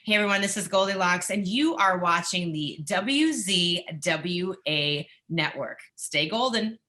Hey everyone, this is Goldy Locks, and you are watching the WZWA Network. Stay golden.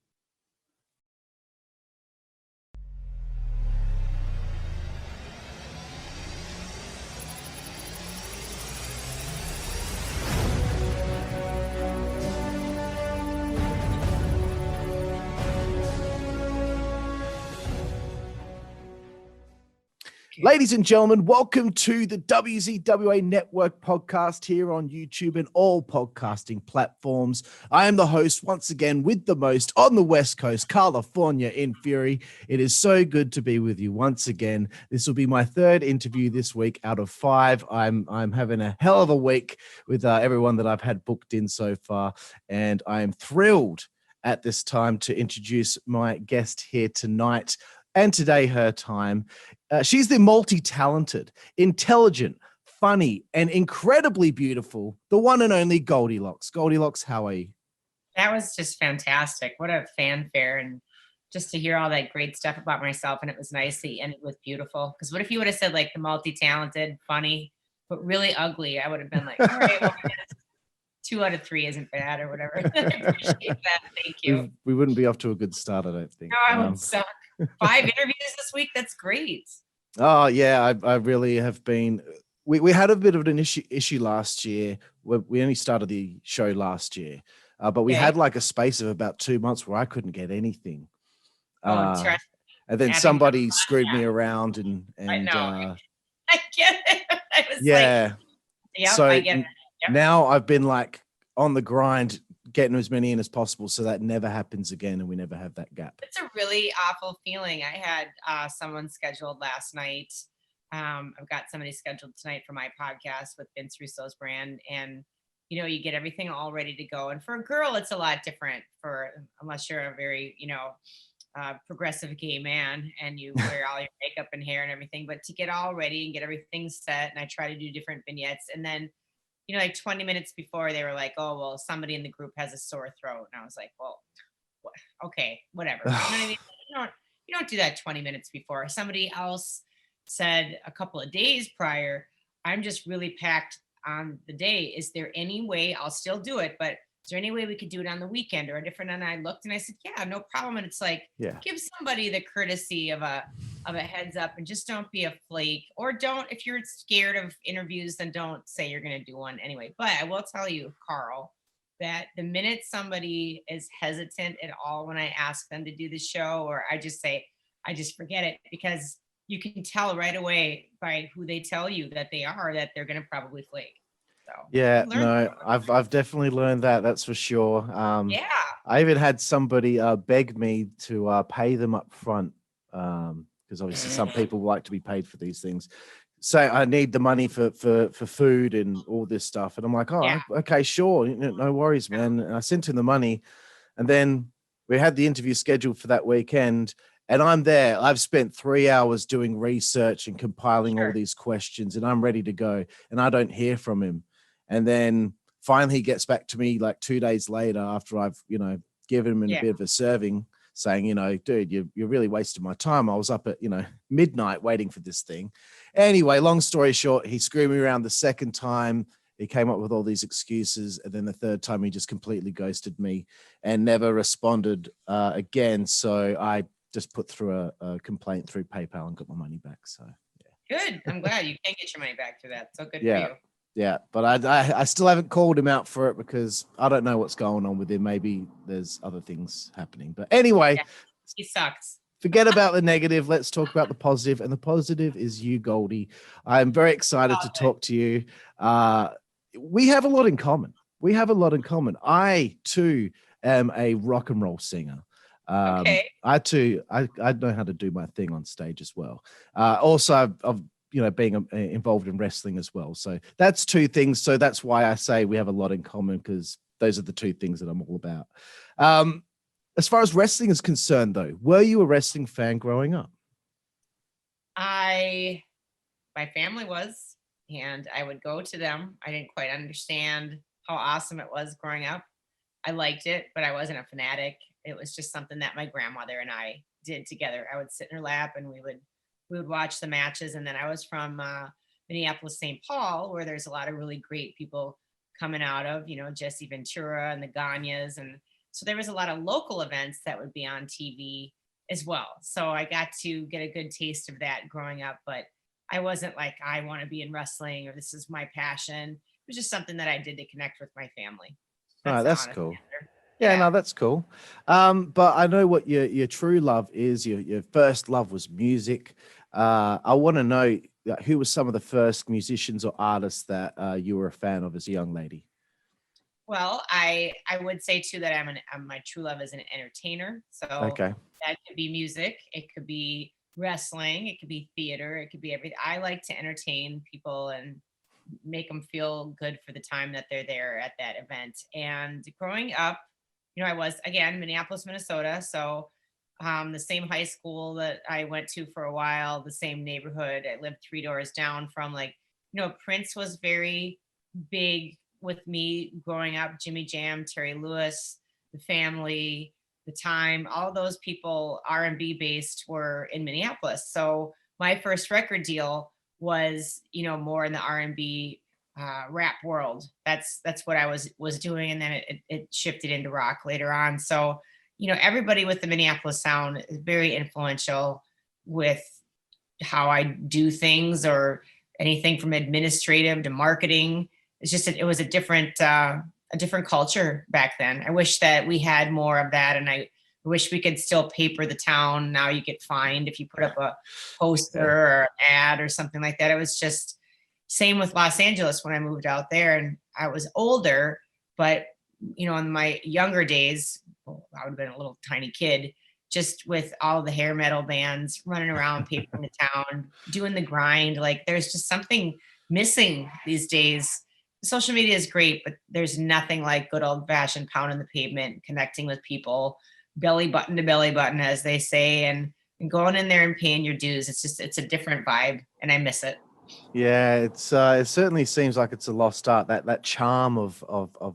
Ladies and gentlemen, welcome to the WZWA Network podcast here on YouTube and all podcasting platforms. I am the host once again with the most on the West Coast, Karlifornia in Fury. It is so good to be with you once again. This will be my third interview this week out of 5. I'm having a hell of a week with everyone that I've had booked in so far, and I am thrilled at this time to introduce my guest here tonight. And today, her time. She's the multi-talented, intelligent, funny, and incredibly beautiful, the one and only Goldy Locks. Goldy Locks, how are you? That was just fantastic. What a fanfare, and just to hear all that great stuff about myself. And it was nice to end it with beautiful. Because what if you would have said like the multi-talented, funny, but really ugly? I would have been like, all right, well, 2 out of 3 isn't bad or whatever. I appreciate that. Thank you. We wouldn't be off to a good start, I don't think. No, I would suck. 5 interviews this week. That's great. Oh yeah, I really have been. We had a bit of an issue last year. We only started the show last year, but we had like a space of about 2 months where I couldn't get anything. And then somebody screwed me around, and I know. I get it. I was yeah. Yep, so I get it. Yep. Now I've been like on the grind, getting as many in as possible so that never happens again and we never have that gap. It's a really awful feeling. I had someone scheduled last night. I've got somebody scheduled tonight for my podcast with Vince Russo's brand. And, you know, you get everything all ready to go. And for a girl, it's a lot different unless you're a very, progressive gay man and you wear all your makeup and hair and everything. But to get all ready and get everything set, and I try to do different vignettes. And then, like 20 minutes before, they were like, oh, well, somebody in the group has a sore throat. And I was like, well, okay, whatever. You know what I mean? You don't do that 20 minutes before. Somebody else said a couple of days prior, I'm just really packed on the day. Is there any way I'll still do it? But is there any way we could do it on the weekend or a different? And I looked and I said, yeah, no problem. And it's like, give somebody the courtesy of a heads up and just don't be a flake, or don't, if you're scared of interviews, then don't say you're going to do one anyway. But I will tell you, Carl, that the minute somebody is hesitant at all when I ask them to do the show, or I just say, I just forget it, because you can tell right away by who they tell you that they are, that they're going to probably flake. So yeah, no, I've definitely learned that. That's for sure. Yeah. I even had somebody beg me to pay them up front, because obviously some people like to be paid for these things. Say I need the money for food and all this stuff, and I'm like, oh, okay, sure, no worries, man. And I sent him the money, and then we had the interview scheduled for that weekend. And I'm there. I've spent 3 hours doing research and compiling all these questions, and I'm ready to go. And I don't hear from him. And then finally he gets back to me like 2 days later after I've, given him a bit of a serving, saying, dude, you're really wasting my time. I was up at, midnight waiting for this thing. Anyway, long story short, he screwed me around the second time. He came up with all these excuses. And then the third time he just completely ghosted me and never responded again. So I just put through a complaint through PayPal and got my money back. So yeah. Good. I'm glad you can get your money back through that. So good for you. Yeah, but I still haven't called him out for it because I don't know what's going on with him. Maybe there's other things happening. But anyway, he sucks. Forget about the negative. Let's talk about the positive. And the positive is you, Goldy. I'm very excited to talk to you. We have a lot in common. I, too, am a rock and roll singer. I know how to do my thing on stage as well. Also, I've being involved in wrestling as well. So that's 2 things. So that's why I say we have a lot in common, because those are the 2 things that I'm all about. As far as wrestling is concerned, though, were you a wrestling fan growing up? My family was, and I would go to them. I didn't quite understand how awesome it was growing up. I liked it, but I wasn't a fanatic. It was just something that my grandmother and I did together. I would sit in her lap and we would watch the matches. And then I was from Minneapolis, St. Paul, where there's a lot of really great people coming out of, Jesse Ventura and the Ganyas. And so there was a lot of local events that would be on TV as well. So I got to get a good taste of that growing up, but I wasn't like, I want to be in wrestling or this is my passion. It was just something that I did to connect with my family. Right, That's the that's honest cool. answer. Yeah, Yeah. no, that's cool. But I know what your true love is. Your first love was music. I want to know who were some of the first musicians or artists that you were a fan of as a young lady. Well, I would say too that my true love is an entertainer. So Okay. that could be music, it could be wrestling, it could be theater, it could be everything. I like to entertain people and make them feel good for the time that they're there at that event. And growing up, I was again Minneapolis, Minnesota, so the same high school that I went to for a while, the same neighborhood. I lived 3 doors down from Prince was very big with me growing up. Jimmy Jam, Terry Lewis, the Family, the Time, all those people R&B based were in Minneapolis. So my first record deal was, more in the R&B rap world. That's what I was doing, and then it shifted into rock later on. So, everybody with the Minneapolis sound is very influential with how I do things, or anything from administrative to marketing. It's just it was a different culture back then. I wish that we had more of that, and I wish we could still paper the town. Now you get fined if you put up a poster Yeah. or an ad or something like that. It was just same with Los Angeles when I moved out there, and I was older, but in my younger days, well, I would have been a little tiny kid, just with all the hair metal bands running around, papering the town, doing the grind. Like there's just something missing these days. Social media is great, but there's nothing like good old fashioned pounding the pavement, connecting with people, belly button to belly button, as they say, and going in there and paying your dues. It's a different vibe, and I miss it. Yeah, it certainly seems like it's a lost art, that charm of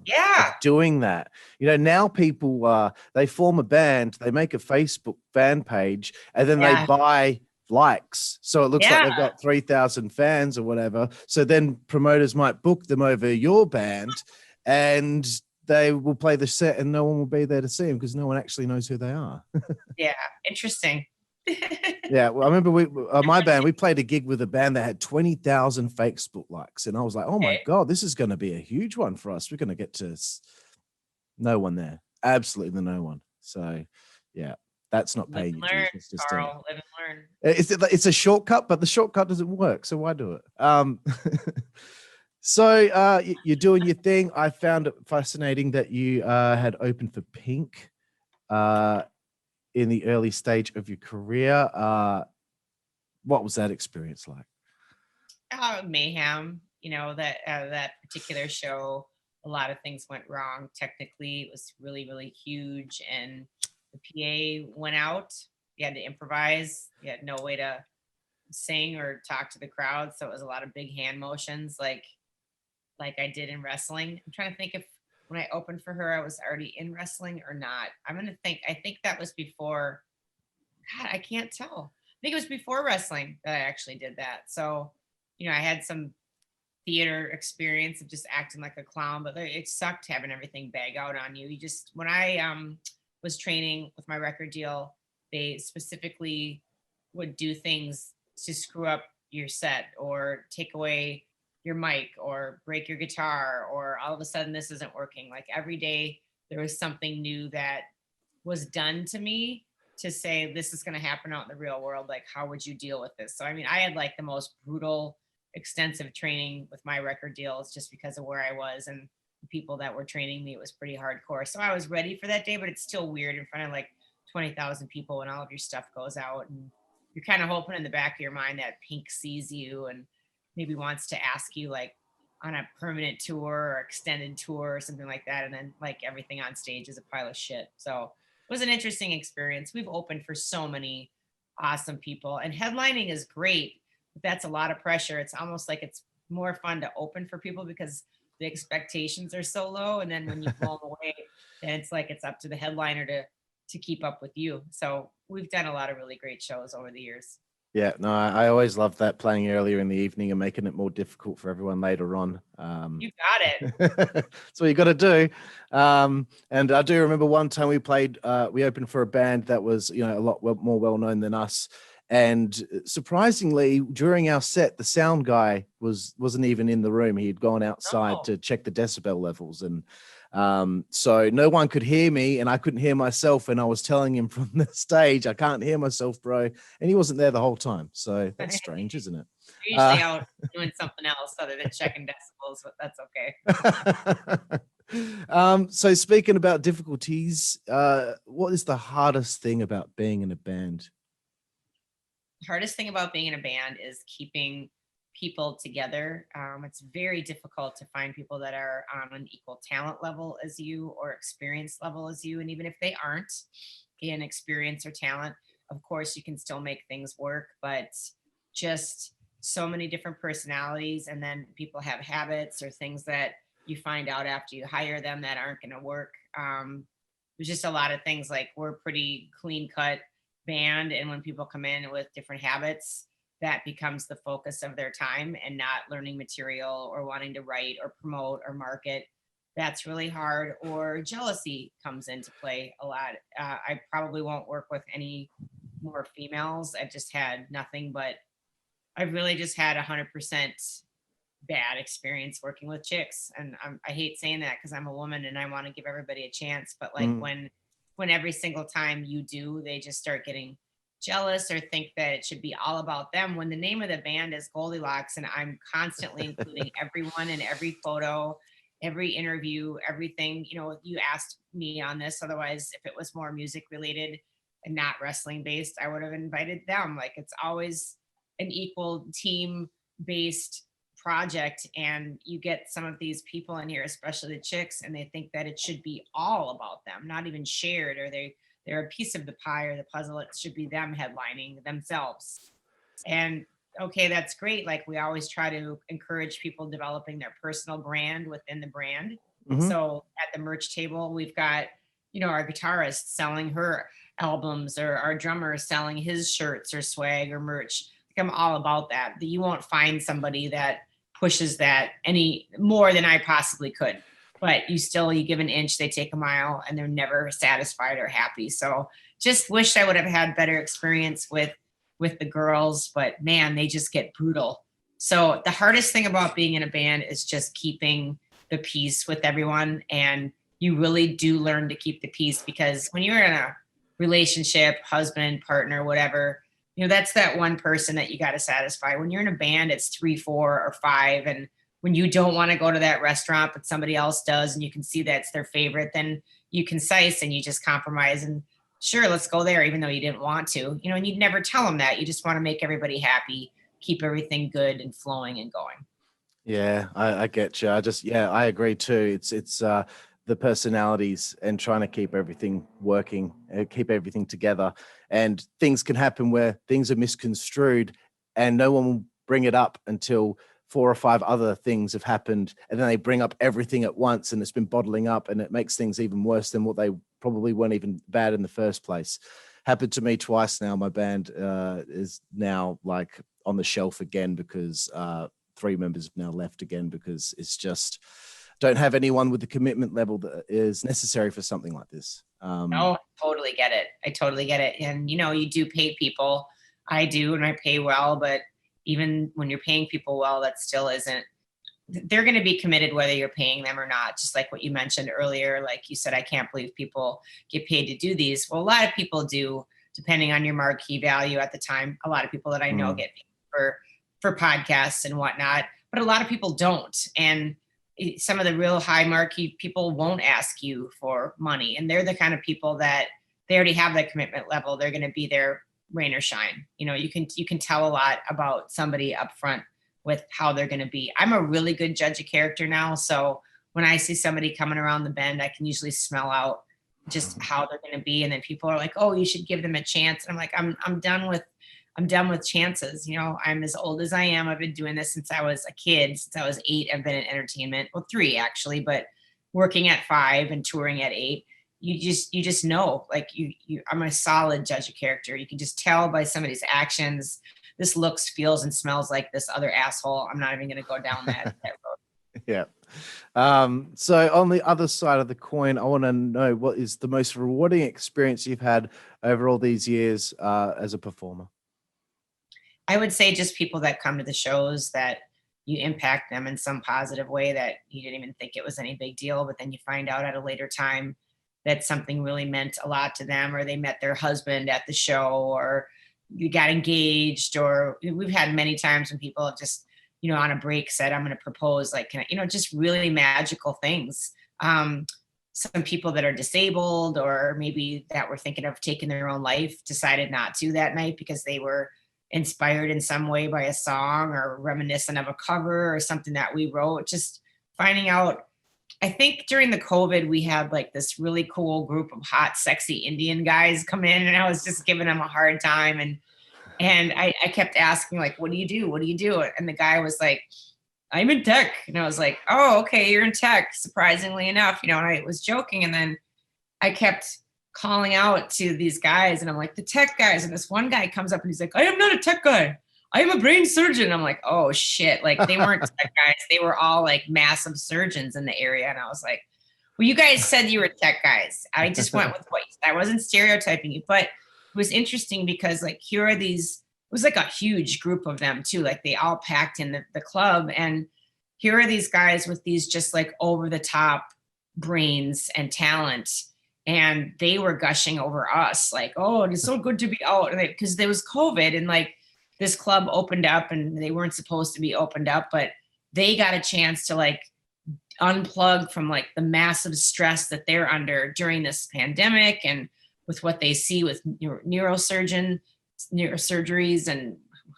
Yeah. doing that. Now people they form a band, they make a Facebook fan page, and then they Yeah. buy likes. So it looks like Yeah. they've got 3,000 fans or whatever. So then promoters might book them over your band, and they will play the set and no one will be there to see them because no one actually knows who they are. Yeah. Interesting. Yeah, well, I remember my band, we played a gig with a band that had 20,000 Facebook likes, and I was like, "Oh my Okay. god, this is going to be a huge one for us. We're going to get to no one there, absolutely no one." So, yeah, that's not Live paying and your dues. learn, It's just Carl. Live and learn. it's a shortcut, but the shortcut doesn't work. So why do it? So you're doing your thing. I found it fascinating that you had opened for Pink. In the early stage of your career. What was that experience like? Mayhem. That particular show, a lot of things went wrong. Technically, it was really, really huge, and the PA went out. You had to improvise. You had no way to sing or talk to the crowd, so it was a lot of big hand motions, like I did in wrestling. I'm trying to think if when I opened for her, I was already in wrestling or not. I'm gonna think. I think that was before. God, I can't tell. I think it was before wrestling that I actually did that. So, I had some theater experience of just acting like a clown, but it sucked having everything bag out on you. You just when I was training with my record deal, they specifically would do things to screw up your set or take away your mic or break your guitar, or all of a sudden this isn't working. Like every day there was something new that was done to me to say this is going to happen out in the real world. Like how would you deal with this? So I mean, I had like the most brutal extensive training with my record deals just because of where I was and the people that were training me. It was pretty hardcore. So I was ready for that day, but it's still weird in front of like 20,000 people when all of your stuff goes out, and you're kind of hoping in the back of your mind that Pink sees you and maybe wants to ask you like on a permanent tour or extended tour or something like that. And then like everything on stage is a pile of shit. So it was an interesting experience. We've opened for so many awesome people, and headlining is great, but that's a lot of pressure. It's almost like it's more fun to open for people because the expectations are so low. And then when you blow them away, then it's like it's up to the headliner to keep up with you. So we've done a lot of really great shows over the years. Yeah, no, I always love that, playing earlier in the evening and making it more difficult for everyone later on. You got it. That's what you got to do. And I do remember one time we played, we opened for a band that was, a lot more well known than us. And surprisingly, during our set, the sound guy wasn't even in the room. He had gone outside Oh. to check the decibel levels, and so no one could hear me, and I couldn't hear myself. And I was telling him from the stage, "I can't hear myself, bro," and he wasn't there the whole time. So that's strange, isn't it? You're usually out doing something else other than checking decibels, but that's okay. So speaking about difficulties, what is the hardest thing about being in a band? Hardest thing about being in a band is keeping people together. It's very difficult to find people that are on an equal talent level as you or experience level as you. And even if they aren't in experience or talent, of course, you can still make things work, but just so many different personalities. And then people have habits or things that you find out after you hire them that aren't going to work. There's just a lot of things. Like, we're pretty clean cut band, and when people come in with different habits, that becomes the focus of their time, and not learning material or wanting to write or promote or market. That's really hard. Or jealousy comes into play a lot. I probably won't work with any more females. I've just had nothing but, I've really just had 100% bad experience working with chicks. And I hate saying that because I'm a woman and I want to give everybody a chance. But like, Mm. when every single time you do, they just start getting jealous or think that it should be all about them, when the name of the band is Goldilocks, and I'm constantly including everyone in every photo, every interview, everything. You asked me on this. Otherwise, if it was more music related and not wrestling based, I would have invited them. Like, it's always an equal team based project. And you get some of these people in here, especially the chicks, and they think that it should be all about them, not even shared, or they're a piece of the pie or the puzzle. It should be them headlining themselves. And okay, that's great. Like, we always try to encourage people developing their personal brand within the brand. Hmm. So at the merch table, we've got, our guitarist selling her albums, or our drummer selling his shirts or swag or merch. Like, I'm all about that. You won't find somebody that pushes that any more than I possibly could. But you give an inch, they take a mile, and they're never satisfied or happy. So just wish I would have had better experience with the girls, but man, they just get brutal. So the hardest thing about being in a band is just keeping the peace with everyone. And you really do learn to keep the peace, because when you're in a relationship, husband, partner, whatever, that's that one person that you got to satisfy. When you're in a band, it's 3, 4, or 5. And when you don't want to go to that restaurant, but somebody else does, and you can see that's their favorite, then you concise and you just compromise and, sure, let's go there, even though you didn't want to, and you'd never tell them that. You just want to make everybody happy, keep everything good and flowing and going. Yeah, I get you. I agree too. It's the personalities and trying to keep everything working, keep everything together. And things can happen where things are misconstrued, and no one will bring it up until 4 or 5 other things have happened, and then they bring up everything at once, and it's been bottling up, and it makes things even worse than what they probably weren't even bad in the first place. Happened to me twice now. My band is now like on the shelf again because 3 members have now left again, because it's just don't have anyone with the commitment level that is necessary for something like this. No, totally get it. I totally get it. And you do pay people. I do, and I pay well, but even when you're paying people well, that still isn't, they're going to be committed whether you're paying them or not. Just like what you mentioned earlier, like you said, I can't believe people get paid to do these. Well, a lot of people do, depending on your marquee value at the time. A lot of people that I know get paid for podcasts and whatnot, but a lot of people don't. And some of the real high marquee people won't ask you for money, and they're the kind of people that they already have that commitment level. They're going to be there rain or shine. You can tell a lot about somebody up front with how they're going to be. I'm a really good judge of character now. So when I see somebody coming around the bend, I can usually smell out just how they're going to be. And then people are like, "Oh, you should give them a chance." And I'm like, I'm done with chances. I'm as old as I am. I've been doing this since I was a kid. Since I was 8, I've been in entertainment. Well, 3 actually, but working at 5 and touring at 8. You just know, like I'm a solid judge of character. You can just tell by somebody's actions, this looks, feels, and smells like this other asshole. I'm not even going to go down that road. Yeah. So on the other side of the coin, I want to know what is the most rewarding experience you've had over all these years as a performer? I would say just people that come to the shows, that you impact them in some positive way, that you didn't even think it was any big deal, but then you find out at a later time that something really meant a lot to them, or they met their husband at the show, or you got engaged, or we've had many times when people have just, on a break said, I'm going to propose, like, can I, just really magical things. Some people that are disabled, or maybe that were thinking of taking their own life, decided not to that night because they were inspired in some way by a song or reminiscent of a cover or something that we wrote. Just finding out. I think during the COVID, we had like this really cool group of hot, sexy Indian guys come in, and I was just giving them a hard time. And I kept asking, like, what do you do? What do you do? And the guy was like, I'm in tech. And I was like, oh, okay, you're in tech, surprisingly enough, and I was joking. And then I kept calling out to these guys, and I'm like, the tech guys. And this one guy comes up and he's like, I am not a tech guy. I am a brain surgeon. I'm like, oh shit. Like, they weren't tech guys. They were all like massive surgeons in the area. And I was like, well, you guys said you were tech guys. I just went with what you said. I wasn't stereotyping you, but it was interesting because like, here are these, it was like a huge group of them too. Like, they all packed in the club, and here are these guys with these just like over the top brains and talent. And they were gushing over us like, oh, it's so good to be out. Because there was COVID, and like, this club opened up, and they weren't supposed to be opened up, but they got a chance to like unplug from like the massive stress that they're under during this pandemic, and with what they see with neurosurgeries, and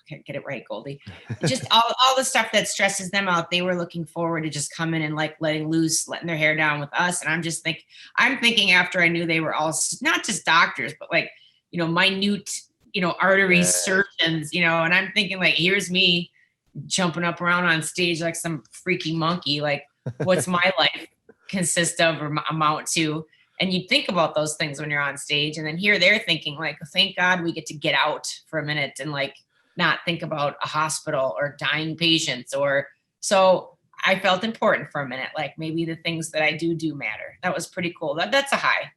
get it right, Goldy. Just all the stuff that stresses them out. They were looking forward to just coming and like letting loose, letting their hair down with us. And I'm thinking after I knew they were all not just doctors, but like, minute, artery surgeons, and I'm thinking like, here's me jumping up around on stage like some freaky monkey. Like, what's my life consist of or amount to? And you think about those things when you're on stage, and then here they're thinking like, thank God we get to get out for a minute and like not think about a hospital or dying patients. So I felt important for a minute. Like, maybe the things that I do matter. That was pretty cool. That's a high.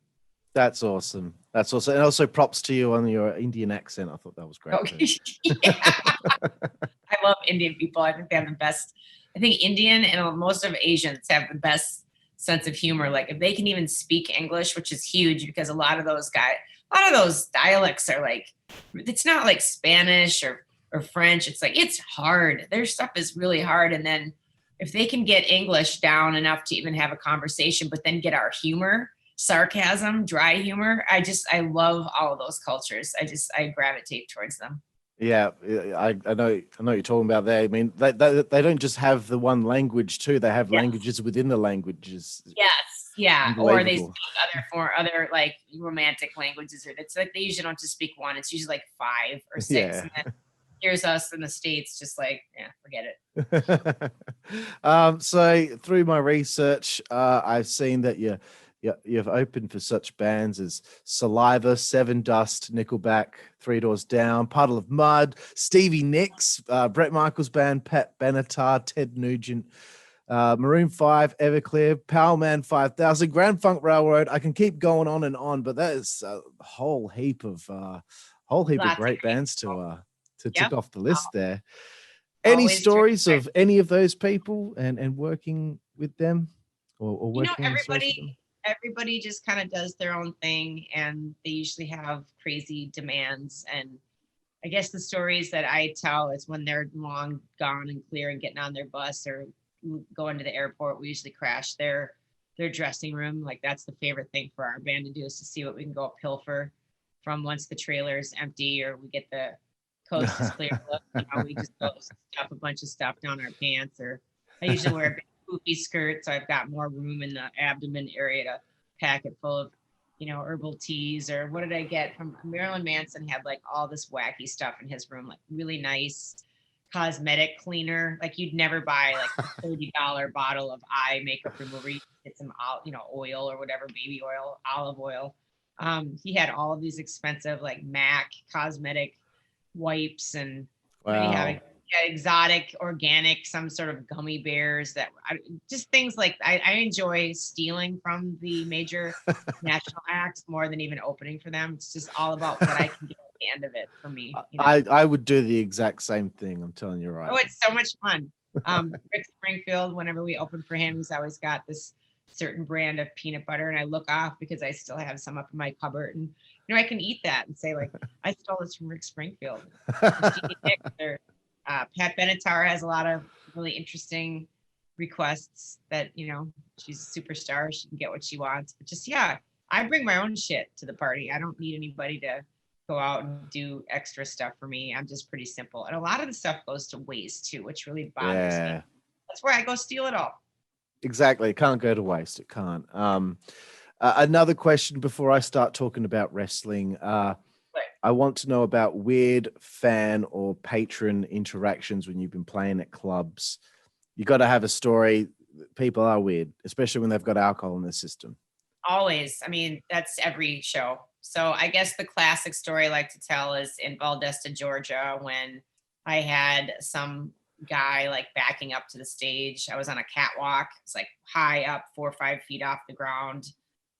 That's awesome. That's awesome. And also props to you on your Indian accent. I thought that was great. Okay. I love Indian people. I think they have the best. I think Indian and most of Asians have the best sense of humor. Like, if they can even speak English, which is huge, because a lot of those dialects are like, it's not like Spanish or French. It's like, it's hard. Their stuff is really hard. And then if they can get English down enough to even have a conversation, but then get our humor, sarcasm, dry humor, I love all of those cultures. I gravitate towards them. Yeah, I know what you're talking about there. I mean, they don't just have the one language too. They have languages within the languages. Yes, yeah. Or they speak other like romantic languages. Or it's like they usually don't just speak one. It's usually like 5 or 6. Yeah. And then here's us in the States, just like, forget it. So through my research, I've seen that you've opened for such bands as Saliva, Seven Dust, Nickelback, Three Doors Down, Puddle of Mud, Stevie Nicks, Bret Michaels Band, Pat Benatar, Ted Nugent, Maroon 5, Everclear, Powerman 5000, Grand Funk Railroad. I can keep going on and on, but that is a whole heap of great bands to tick off the list there. Any Always stories of any of those people and working with them or working on songs with them? Everybody just kind of does their own thing, and they usually have crazy demands. And I guess the stories that I tell is when they're long gone and clear and getting on their bus or going to the airport, we usually crash their dressing room. Like, that's the favorite thing for our band to do, is to see what we can go pilfer from once the trailer's empty or we get the coast is clear look. We just go stuff a bunch of stuff down our pants. Or I usually wear a big poofy skirt, so I've got more room in the abdomen area to pack it full of, herbal teas. Or what did I get from Marilyn Manson? Had like all this wacky stuff in his room, like really nice cosmetic cleaner. Like, you'd never buy like a $30 bottle of eye makeup remover. You get some, oil or whatever, baby oil, olive oil. He had all of these expensive like MAC cosmetic wipes and Maybe Wow. having exotic, organic, some sort of gummy bears just things like I enjoy stealing from the major national acts more than even opening for them. It's just all about what I can get at the end of it for me. I would do the exact same thing. I'm telling you, right? Oh, it's so much fun. Rick Springfield, whenever we open for him, he's always got this certain brand of peanut butter, and I look off because I still have some up in my cupboard, and I can eat that and say like, I stole this from Rick Springfield. Pat Benatar has a lot of really interesting requests that, she's a superstar. She can get what she wants. But just, I bring my own shit to the party. I don't need anybody to go out and do extra stuff for me. I'm just pretty simple. And a lot of the stuff goes to waste too, which really bothers me. That's where I go steal it all. Exactly. It can't go to waste. It can't. Another question before I start talking about wrestling. I want to know about weird fan or patron interactions when you've been playing at clubs. You got to have a story. People are weird, especially when they've got alcohol in their system. Always. I mean, that's every show. So I guess the classic story I like to tell is in Valdosta, Georgia, when I had some guy like backing up to the stage. I was on a catwalk. It's like high up, 4 or 5 feet off the ground.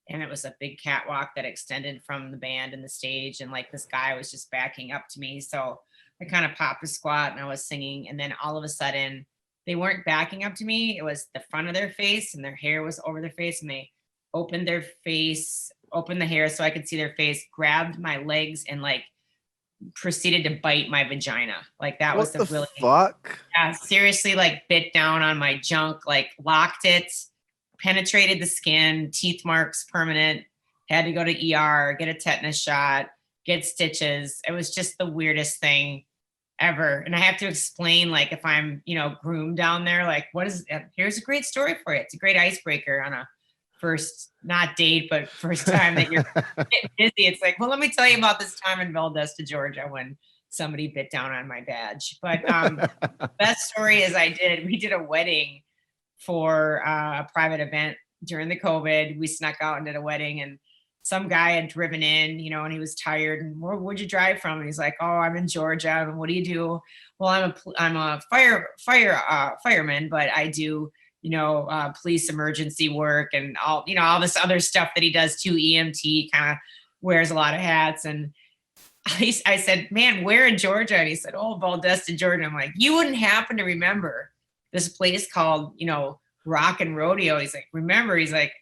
And it was a big catwalk that extended from the band and the stage. And like this guy was just backing up to me. So I kind of popped a squat and I was singing. And then all of a sudden they weren't backing up to me. It was the front of their face and their hair was over their face. And they opened their face, opened the hair so I could see their face, grabbed my legs and like proceeded to bite my vagina. Like that was the really fuck? Yeah, seriously, like bit down on my junk, like locked it, penetrated the skin, teeth marks permanent, had to go to ER, get a tetanus shot, get stitches. It was just the weirdest thing ever. And I have to explain, like, if I'm, groomed down there, like, here's a great story for you. It's a great icebreaker on a first, not date, but first time that you're getting busy. It's like, well, let me tell you about this time in Valdosta, Georgia, when somebody bit down on my badge. But best story is we did a wedding for a private event during the COVID. We snuck out and did a wedding, and some guy had driven in, and he was tired. And where'd you drive from? And he's like, "Oh, I'm in Georgia." And what do you do? Well, I'm a fireman, but I do, police emergency work and all this other stuff that he does too. EMT, kind of wears a lot of hats. And I said, "Man, where in Georgia?" And he said, "Oh, Valdosta, Georgia." I'm like, "You wouldn't happen to remember this place called, Rock and Rodeo?" He's like, "Remember?" He's like,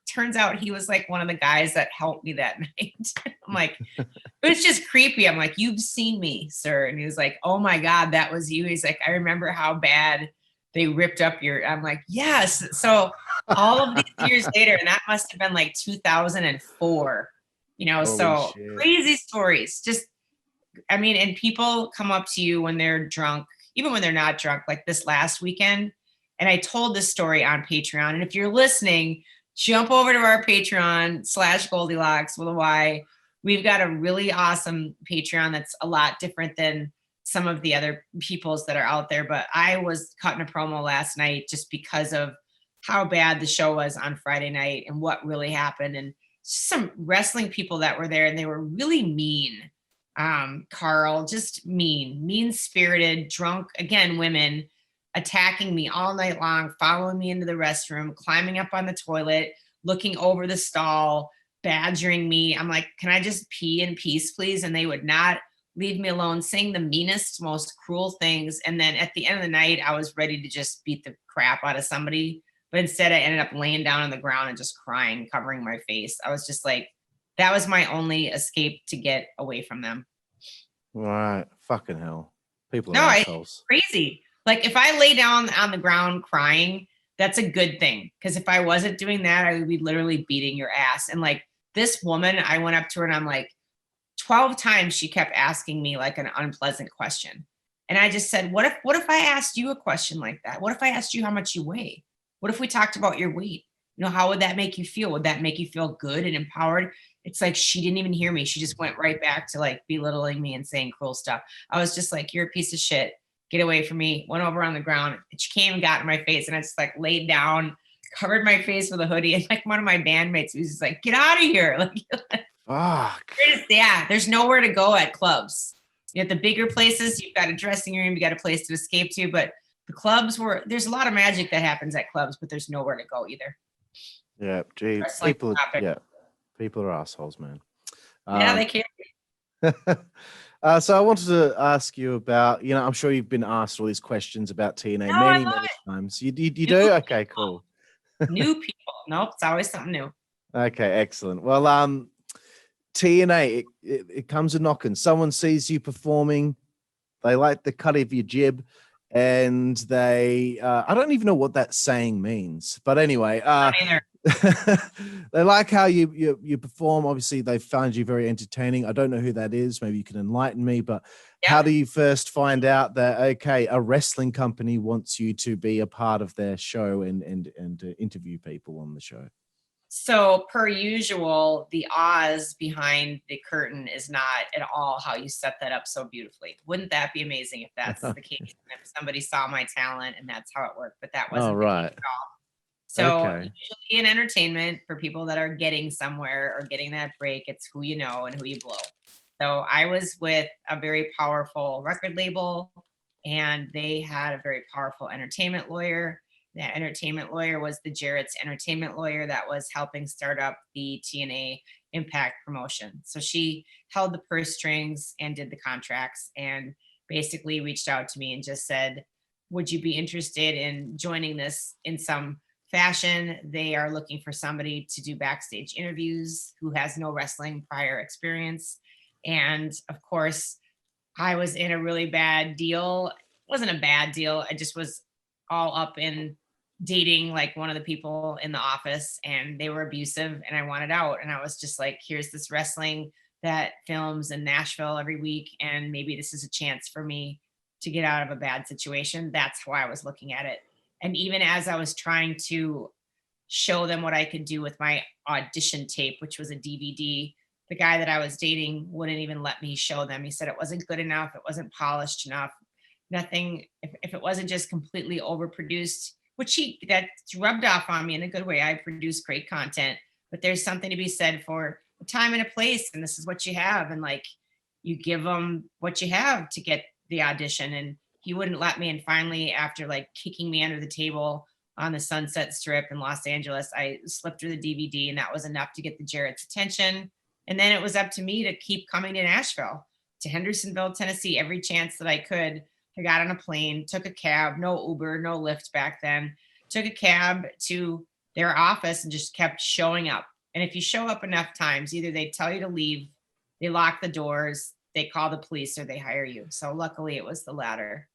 turns out he was like one of the guys that helped me that night. I'm like, it was just creepy. I'm like, "You've seen me, sir." And he was like, "Oh my God, that was you." He's like, "I remember how bad they ripped up I'm like, "Yes." So all of these years later, and that must have been like 2004, so shit. Crazy stories. Just, and people come up to you when they're drunk, even when they're not drunk, like this last weekend. And I told this story on Patreon. And if you're listening, jump over to our Patreon /Goldy Locks with a Y. We've got a really awesome Patreon that's a lot different than some of the other people's that are out there. But I was cutting a promo last night just because of how bad the show was on Friday night and what really happened. And some wrestling people that were there, and they were really mean. Carl, just mean-spirited, drunk, again, women attacking me all night long, following me into the restroom, climbing up on the toilet, looking over the stall, badgering me. I'm like, "Can I just pee in peace, please?" And they would not leave me alone, saying the meanest, most cruel things. And then at the end of the night, I was ready to just beat the crap out of somebody. But instead, I ended up laying down on the ground and just crying, covering my face. I was just like, that was my only escape to get away from them. Right. Fucking hell. People are assholes. Crazy. Like if I lay down on the ground crying, that's a good thing. Because if I wasn't doing that, I would be literally beating your ass. And like this woman, I went up to her and I'm like, 12 times she kept asking me like an unpleasant question. And I just said, what if I asked you a question like that? What if I asked you how much you weigh? What if we talked about your weight? How would that make you feel? Would that make you feel good and empowered? It's like she didn't even hear me. She just went right back to like belittling me and saying cruel stuff. I was just like, "You're a piece of shit. Get away from me." Went over on the ground. She came and got in my face, and I just like laid down, covered my face with a hoodie. And like one of my bandmates was just like, "Get out of here." Like, fuck. there's nowhere to go at clubs. You know, the bigger places, you've got a dressing room, you got a place to escape to, but the clubs there's a lot of magic that happens at clubs, but there's nowhere to go either. Yeah, gee, Wrestling topic. people are assholes, man. Yeah, they can. So I wanted to ask you about, I'm sure you've been asked all these questions about TNA No, I many, love many it. times. You New do? Okay, cool. New people. Nope, it's always something new. Okay, excellent. Well, TNA, it comes a knocking. Someone sees you performing, they like the cut of your jib, and they, I don't even know what that saying means, but anyway, they like how you perform. Obviously, they found you very entertaining. I don't know who that is. Maybe you can enlighten me, but how do you first find out that, okay, a wrestling company wants you to be a part of their show and to interview people on the show? So per usual, the Oz behind the curtain is not at all how you set that up so beautifully. Wouldn't that be amazing if that's the case? If somebody saw my talent and that's how it worked, but that wasn't the case at all. So usually in entertainment, for people that are getting somewhere or getting that break, it's who you know and who you blow. So I was with a very powerful record label, and they had a very powerful entertainment lawyer. That entertainment lawyer was the Jarrett's entertainment lawyer that was helping start up the TNA Impact promotion. So she held the purse strings and did the contracts, and basically reached out to me and just said, would you be interested in joining this in some fashion? They are looking for somebody to do backstage interviews who has no wrestling prior experience. And of course, I was in a really bad deal. It wasn't a bad deal. I just was all up in dating like one of the people in the office, and they were abusive, and I wanted out. And I was just like, here's this wrestling that films in Nashville every week, and maybe this is a chance for me to get out of a bad situation. That's how I was looking at it. And even as I was trying to show them what I could do with my audition tape, which was a DVD, the guy that I was dating wouldn't even let me show them. He said it wasn't good enough, it wasn't polished enough, nothing. If it wasn't just completely overproduced, which that's rubbed off on me in a good way. I produce great content, but there's something to be said for a time and a place, and this is what you have, and like you give them what you have to get the audition. And he wouldn't let me. And finally, after like kicking me under the table on the Sunset Strip in Los Angeles, I slipped through the DVD, and that was enough to get the Jarrett's attention. And then it was up to me to keep coming to Nashville, to Hendersonville, Tennessee, every chance that I could. I got on a plane, took a cab, no Uber, no Lyft back then, took a cab to their office and just kept showing up. And if you show up enough times, either they tell you to leave, they lock the doors, they call the police, or they hire you. So luckily it was the latter.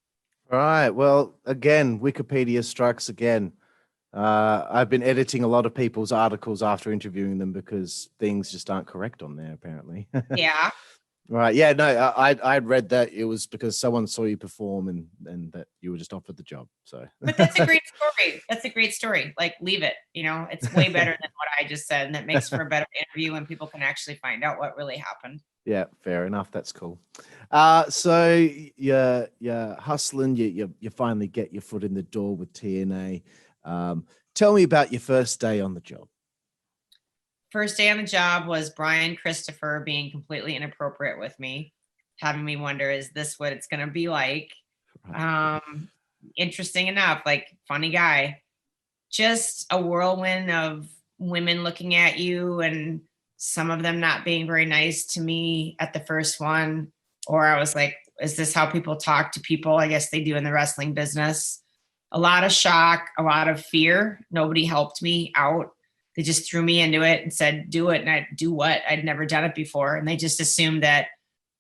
All right. Well, again, Wikipedia strikes again. I've been editing a lot of people's articles after interviewing them because things just aren't correct on there, apparently. Yeah. Right. Yeah. No, I'd read that it was because someone saw you perform and that you were just offered the job. So, but that's a great story. That's a great story. Like, leave it. It's way better than what I just said, and it makes for a better interview when people can actually find out what really happened. Yeah, fair enough. That's cool. So you're hustling. You finally get your foot in the door with TNA. Tell me about your first day on the job. First day on the job was Brian Christopher being completely inappropriate with me, having me wonder, is this what it's going to be like? Interesting enough, like funny guy, just a whirlwind of women looking at you, and some of them not being very nice to me at the first one. Or I was like, is this how people talk to people? I guess they do in the wrestling business. A lot of shock, a lot of fear. Nobody helped me out. They just threw me into it and said, do it. And I'd do what? I'd never done it before. And they just assumed that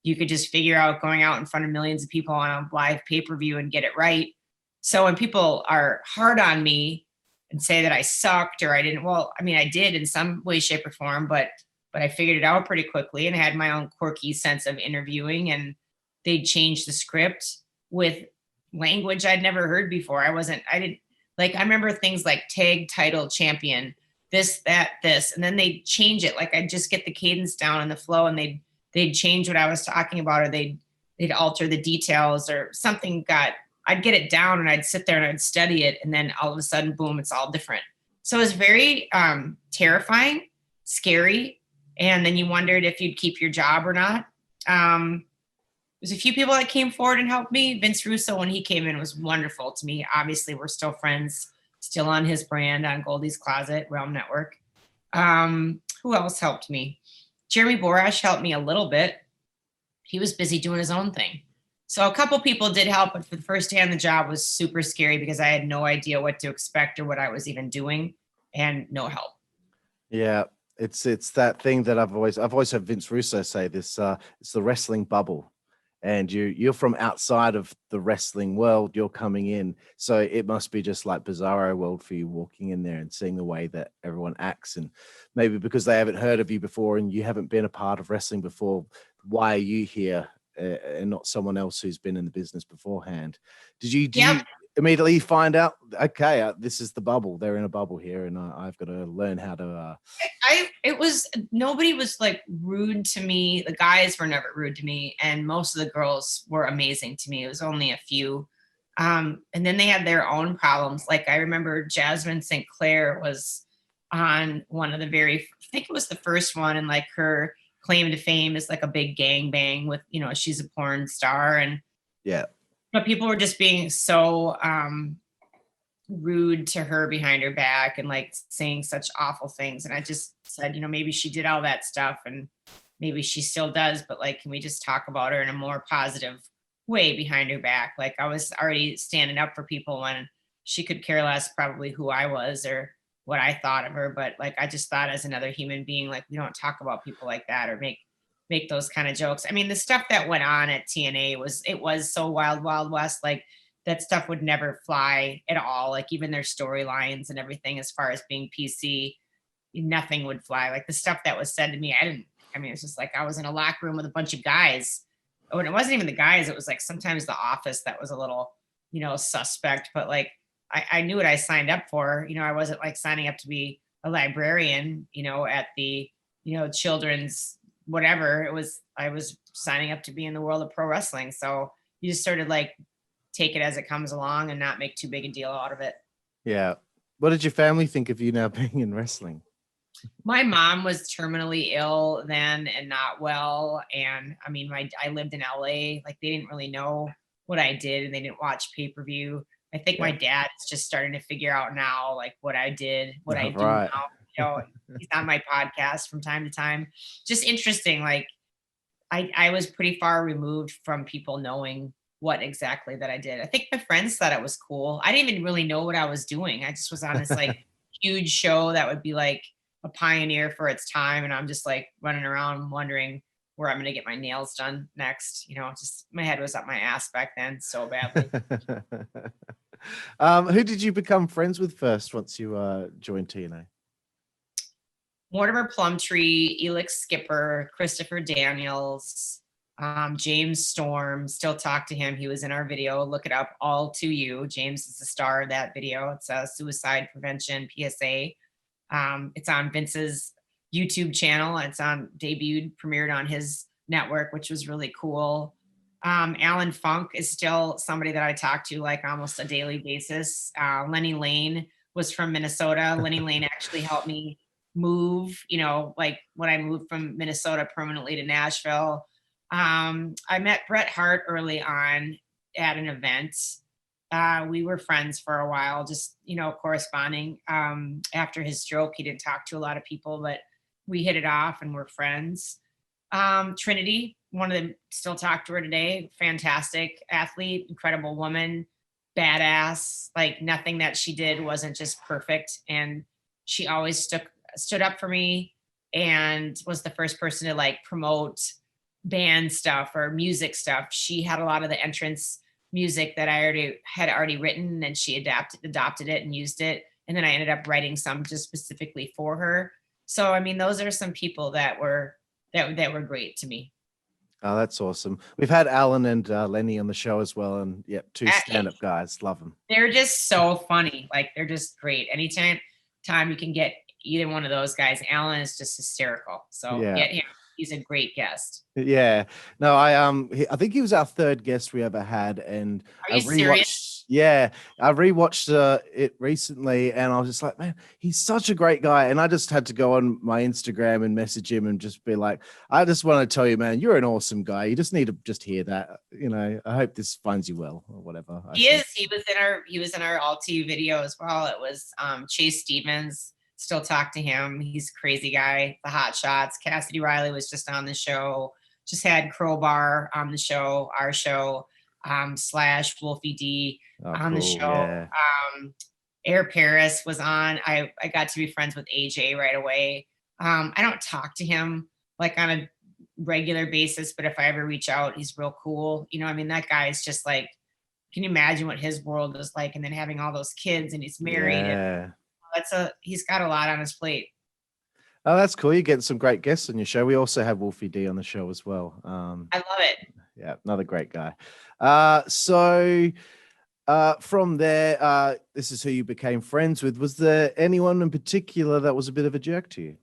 you could just figure out going out in front of millions of people on a live pay-per-view and get it right. So when people are hard on me and say that I sucked or I didn't, well, I mean, I did in some way, shape, or form, but I figured it out pretty quickly and had my own quirky sense of interviewing, and they'd change the script with language I'd never heard before. I remember things like tag title champion, this, that, this, and then they'd change it. Like I'd just get the cadence down and the flow, and they'd change what I was talking about, or they'd alter the details or something. I'd get it down and I'd sit there and I'd study it, and then all of a sudden, boom, it's all different. So it was very terrifying, scary. And then you wondered if you'd keep your job or not. It there's a few people that came forward and helped me. Vince Russo, when he came in, was wonderful to me. Obviously, we're still friends, still on his brand on Goldie's Closet, Realm Network. Who else helped me? Jeremy Borash helped me a little bit. He was busy doing his own thing. So a couple people did help, but for the first day on the job was super scary because I had no idea what to expect or what I was even doing, and no help. Yeah, it's that thing that I've always heard Vince Russo say this. It's the wrestling bubble, and you're from outside of the wrestling world. You're coming in, so it must be just like bizarro world for you, walking in there and seeing the way that everyone acts, and maybe because they haven't heard of you before and you haven't been a part of wrestling before, why are you here and not someone else who's been in the business beforehand? Did you immediately find out, okay, this is the bubble, they're in a bubble here, and I've got to learn how to nobody was like rude to me. The guys were never rude to me, and most of the girls were amazing to me. It was only a few. And then they had their own problems. Like I remember Jasmine St. Clair was on one of the I think it was the first one, and like her claim to fame is like a big gangbang with, she's a porn star, and but people were just being so rude to her behind her back and like saying such awful things. And I just said, maybe she did all that stuff and maybe she still does, but like, can we just talk about her in a more positive way behind her back? Like I was already standing up for people when she could care less probably who I was or what I thought of her. But like, I just thought as another human being, like we don't talk about people like that or make those kind of jokes. I mean, the stuff that went on at TNA was so wild, wild west. Like that stuff would never fly at all. Like even their storylines and everything, as far as being PC, nothing would fly. Like the stuff that was said to me, it's just like I was in a locker room with a bunch of guys. Oh, and it wasn't even the guys. It was like sometimes the office that was a little, suspect. But like I knew what I signed up for. I wasn't like signing up to be a librarian, at the, children's whatever. I was signing up to be in the world of pro wrestling. So you just sort of like take it as it comes along and not make too big a deal out of it. Yeah. What did your family think of you now being in wrestling? My mom was terminally ill then and not well. And I mean, I lived in LA, like they didn't really know what I did and they didn't watch pay-per-view. I think my dad is just starting to figure out now, like what I did, what I do now. He's on my podcast from time to time. Just interesting. Like I was pretty far removed from people knowing what exactly that I did. I think my friends thought it was cool. I didn't even really know what I was doing. I just was on this like huge show that would be like a pioneer for its time. And I'm just like running around wondering where I'm going to get my nails done next. Just my head was up my ass back then so badly. Who did you become friends with first once you joined TNA? Mortimer Plumtree, Elix Skipper, Christopher Daniels, James Storm. Still talk to him. He was in our video. Look it up. All to you. James is the star of that video. It's a suicide prevention PSA. It's on Vince's YouTube channel. It's premiered on his network, which was really cool. Alan Funk is still somebody that I talk to like almost a daily basis. Lenny Lane was from Minnesota. Lenny Lane actually helped me move, like when I moved from Minnesota permanently to Nashville. I met Bret Hart early on at an event. We were friends for a while, just, corresponding. After his stroke, he didn't talk to a lot of people, but we hit it off and we're friends. Trinity, one of them, still talk to her today. Fantastic athlete, incredible woman, badass. Like nothing that she did wasn't just perfect. And she always stood up for me and was the first person to like promote band stuff or music stuff. She had a lot of the entrance music that I had already written, and she adopted it and used it. And then I ended up writing some just specifically for her. So, I mean, those are some people that were great to me. Oh, that's awesome. We've had Alan and Lenny on the show as well. And two stand-up guys. Love them. They're just so funny. Like they're just great. Anytime you can get either one of those guys. Alan is just hysterical. So get him. He's a great guest. Yeah. No, I think he was our third guest we ever had. And are you serious? Yeah, I rewatched it recently, and I was just like, man, he's such a great guy. And I just had to go on my Instagram and message him and just be like, I just want to tell you, man, you're an awesome guy. You just need to just hear that. You know, I hope this finds you well or whatever. He is. He was in our Alti video as well. It was Chase Stevens. Still talk to him. He's a crazy guy. The Hot Shots. Cassidy Riley was just on the show. Just had Crowbar on the show, our show, / Wolfie D on the show. Yeah. Air Paris was on. I got to be friends with AJ right away. I don't talk to him like on a regular basis, but if I ever reach out, he's real cool. You know, I mean, that guy is just like, can you imagine what his world is like? And then having all those kids, and he's married. Yeah. And he's got a lot on his plate. Oh, that's cool. You get some great guests on your show. We also have Wolfie D on the show as well. I love it. Yeah, another great guy. So from there, this is who you became friends with. Was there anyone in particular that was a bit of a jerk to you?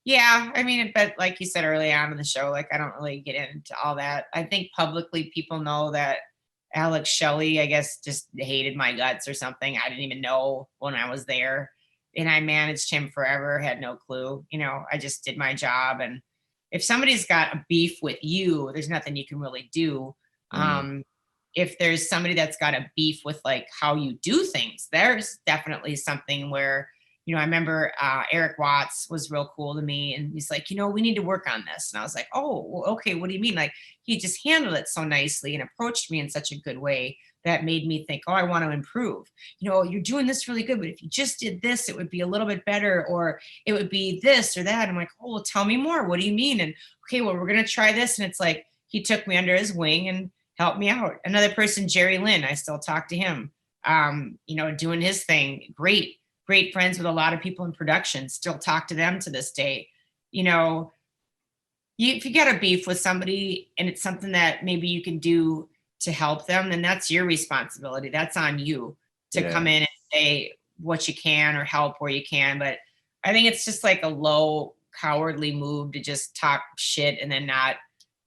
Yeah, I mean, but like you said early on in the show, like I don't really get into all that. I think publicly people know that Alex Shelly, I guess, just hated my guts or something. I didn't even know when I was there. And I managed him forever, had no clue. You know, I just did my job. And if somebody's got a beef with you, there's nothing you can really do. If there's somebody that's got a beef with like how you do things, there's definitely something where, you know, I remember Erik Watts was real cool to me, and he's like, you know, we need to work on this. And I was like, oh, okay, what do you mean? Like, he just handled it so nicely and approached me in such a good way that made me think, oh, I want to improve. You know, you're doing this really good, but if you just did this, it would be a little bit better, or it would be this or that. I'm like, oh, well, tell me more. What do you mean? And okay, well, we're going to try this. And it's like, he took me under his wing and helped me out. Another person, Jerry Lynn, I still talk to him, you know, doing his thing. Great friends with a lot of people in production, still talk to them to this day. You know, if you got a beef with somebody and it's something that maybe you can do to help them, then that's your responsibility. That's on you to come in and say what you can or help where you can. But I think it's just like a low, cowardly move to just talk shit and then not,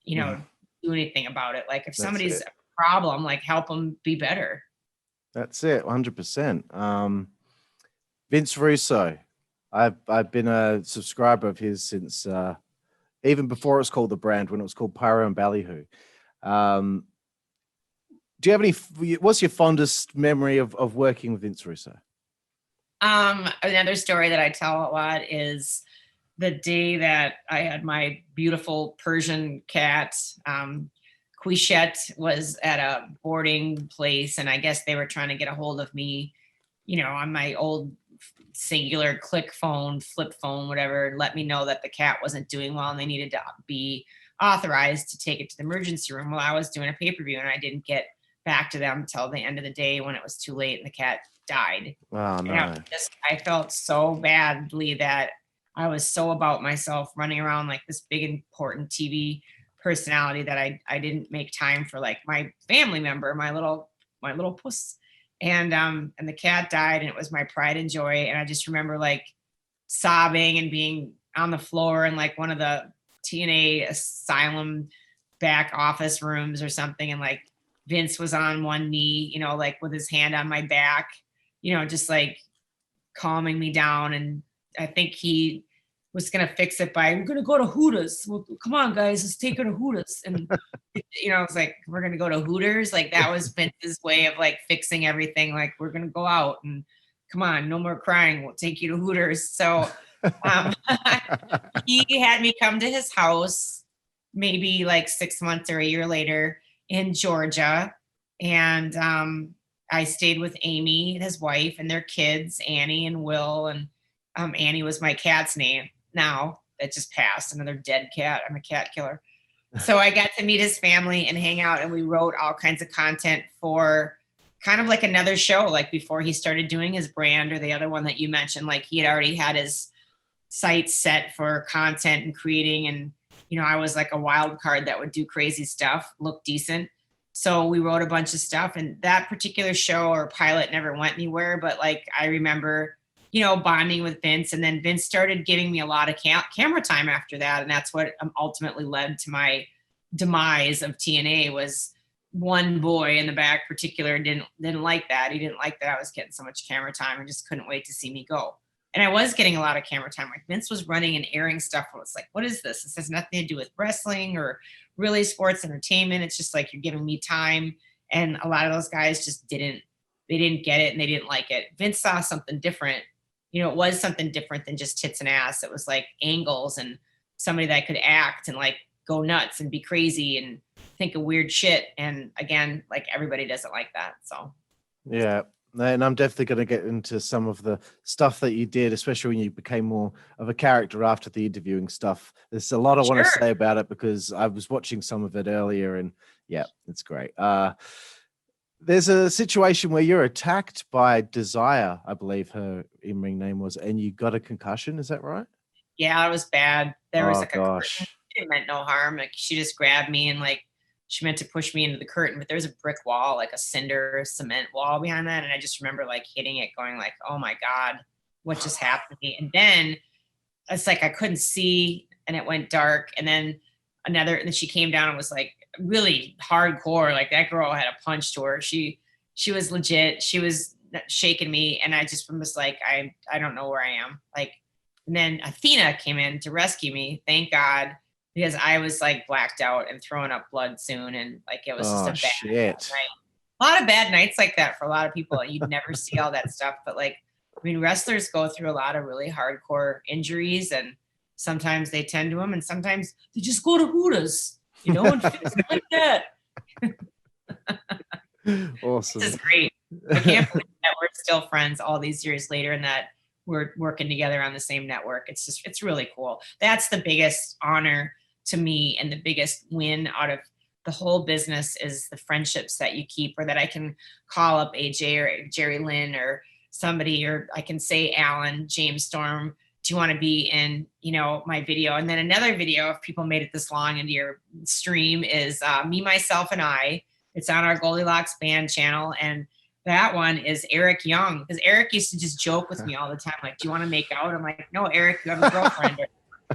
you know, do anything about it. Like if somebody's a problem, like help them be better. That's it, 100%. Vince Russo, I've been a subscriber of his since even before it was called the brand, when it was called Pyro and Ballyhoo. Do you have any? What's your fondest memory of working with Vince Russo? Another story that I tell a lot is the day that I had my beautiful Persian cat. Quishette was at a boarding place, and I guess they were trying to get a hold of me, you know, on my old singular click phone, flip phone, whatever, let me know that the cat wasn't doing well and they needed to be authorized to take it to the emergency room. Well, I was doing a pay-per-view and I didn't get back to them till the end of the day when it was too late and the cat died. Oh, no. And I felt so badly that I was so about myself, running around like this big important TV personality, that I didn't make time for like my family member, my little puss. And the cat died, and it was my pride and joy. And I just remember like sobbing and being on the floor in like one of the TNA asylum back office rooms or something. And like Vince was on one knee, you know, like with his hand on my back, you know, just like calming me down. And I think he was going to fix it by, we're going to go to Hooters. Well, come on, guys, let's take her to Hooters. And, you know, I was like, we're going to go to Hooters. Like that was Vince's way of like fixing everything. Like, we're going to go out and come on, no more crying. We'll take you to Hooters. So he had me come to his house maybe like 6 months or a year later in Georgia. And I stayed with Amy, his wife, and their kids, Annie and Will. And Annie was my cat's name. Now that just passed, another dead cat. I'm a cat killer. So I got to meet his family and hang out, and we wrote all kinds of content for kind of like another show, like before he started doing his brand or the other one that you mentioned. Like he had already had his site set for content and creating, and you know, I was like a wild card that would do crazy stuff, look decent. So we wrote a bunch of stuff, and that particular show or pilot never went anywhere. But like I remember, you know, bonding with Vince, and then Vince started giving me a lot of camera time after that. And that's what ultimately led to my demise of TNA, was one boy in the back particular didn't like that. He didn't like that I was getting so much camera time and just couldn't wait to see me go. And I was getting a lot of camera time. Like Vince was running and airing stuff where it's like, what is this? This has nothing to do with wrestling or really sports entertainment. It's just like you're giving me time. And a lot of those guys just didn't get it and they didn't like it. Vince saw something different. You know, it was something different than just tits and ass. It was like angles and somebody that could act and like go nuts and be crazy and think of weird shit. And again, like everybody doesn't like that. So yeah. And I'm definitely going to get into some of the stuff that you did, especially when you became more of a character after the interviewing stuff. There's a lot I want to say about it because I was watching some of it earlier, and yeah, it's great. There's a situation where you're attacked by Desire, I believe her in-ring name was, and you got a concussion. Is that right? Yeah, it was bad. There was like gosh. a curtain. It meant no harm. Like she just grabbed me and like she meant to push me into the curtain, but there's a brick wall, like a cinder cement wall behind that. And I just remember like hitting it going like, oh my God, what just happened to me? And then it's like I couldn't see and it went dark. And then and she came down and was like really hardcore. Like that girl had a punch to her. She was legit. She was shaking me. And I just was like, I don't know where I am. Like, and then Athena came in to rescue me. Thank God. Because I was like blacked out and throwing up blood soon. And like, it was just a bad night. A lot of bad nights like that for a lot of people. You'd never see all that stuff. But like, I mean, wrestlers go through a lot of really hardcore injuries and sometimes they tend to them and sometimes they just go to Hooters, you know, and fix it like that. Awesome. This is great. I can't believe that we're still friends all these years later and that we're working together on the same network. It's really cool. That's the biggest honor to me and the biggest win out of the whole business is the friendships that you keep, or that I can call up AJ or Jerry Lynn or somebody, or I can say, Alan, James Storm, do you want to be in, you know, my video? And then another video, if people made it this long into your stream, is Me, Myself, and I. It's on our Goldy Locks band channel. And that one is Eric Young, because Eric used to just joke with me all the time. Like, do you want to make out? I'm like, no, Eric, you have a girlfriend.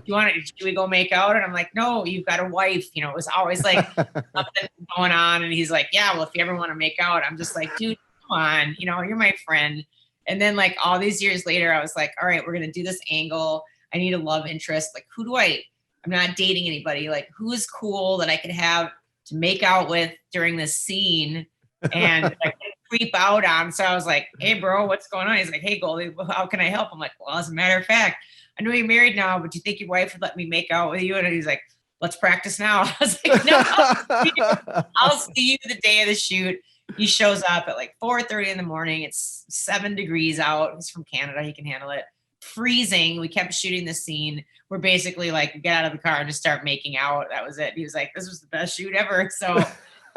Should we go make out? And I'm like, no, you've got a wife. You know, it was always like something going on. And he's like, yeah, well, if you ever want to make out, I'm just like, dude, come on, you know, you're my friend. And then like all these years later, I was like, all right, we're going to do this angle. I need a love interest. Like, I'm not dating anybody. Like, who is cool that I could have to make out with during this scene and like creep out on. So I was like, hey bro, what's going on? He's like, hey Goldie, how can I help? I'm like, well, as a matter of fact, I know you're married now, but do you think your wife would let me make out with you? And he's like, let's practice now. I was like, no, I'll see you the day of the shoot. He shows up at like 4:30 in the morning. It's 7 degrees out. He's from Canada. He can handle it. Freezing. We kept shooting the scene. We're basically like, get out of the car and just start making out. That was it. He was like, this was the best shoot ever. So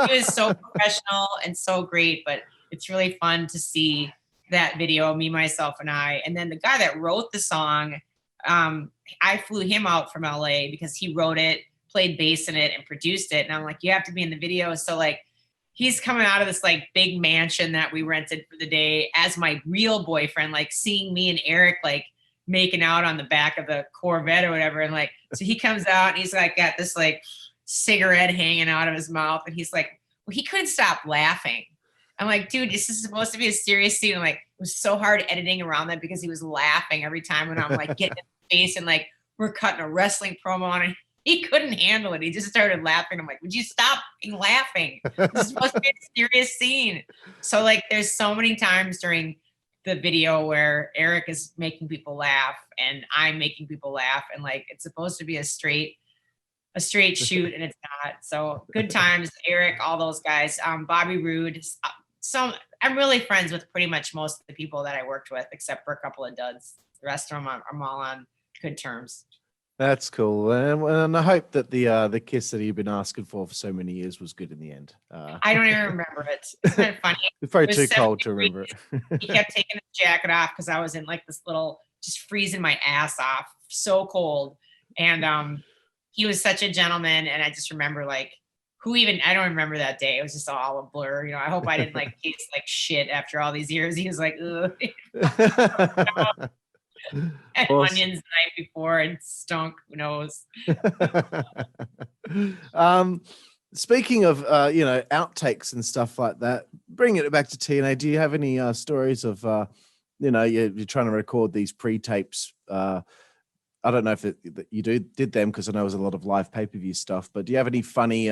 he was so professional and so great, but it's really fun to see that video, Me, Myself, and I. And then the guy that wrote the song, I flew him out from LA because he wrote it, played bass in it, and produced it. And I'm like, you have to be in the video. So like, he's coming out of this like big mansion that we rented for the day as my real boyfriend, like seeing me and Eric like making out on the back of the Corvette or whatever. And like, so he comes out and he's like got this like cigarette hanging out of his mouth. And he's like, well, he couldn't stop laughing. I'm like, dude, this is supposed to be a serious scene. I'm like, it was so hard editing around that because he was laughing every time when I'm like getting in his face and like we're cutting a wrestling promo on it. He couldn't handle it. He just started laughing. I'm like, would you stop laughing? This is supposed to be a serious scene. So like, there's so many times during the video where Eric is making people laugh and I'm making people laugh. And like, it's supposed to be a straight shoot and it's not. So good times, Eric, all those guys, Bobby Roode. So I'm really friends with pretty much most of the people that I worked with, except for a couple of duds. The rest of them I'm all on good terms. That's cool, and I hope that the kiss that you've been asking for so many years was good in the end. I don't even remember it. Isn't it funny? It's probably too cold to remember it. He kept taking his jacket off because I was in like this little, just freezing my ass off, so cold. And he was such a gentleman, and I just remember like I don't remember that day. It was just all a blur. You know, I hope I didn't like taste like shit after all these years. He was like, ugh. And awesome. Onions the night before and stunk. Who knows? Speaking of, outtakes and stuff like that, bringing it back to TNA, do you have any stories of, you're trying to record these pre-tapes? I don't know if you did them, because I know there was a lot of live pay-per-view stuff, but do you have any funny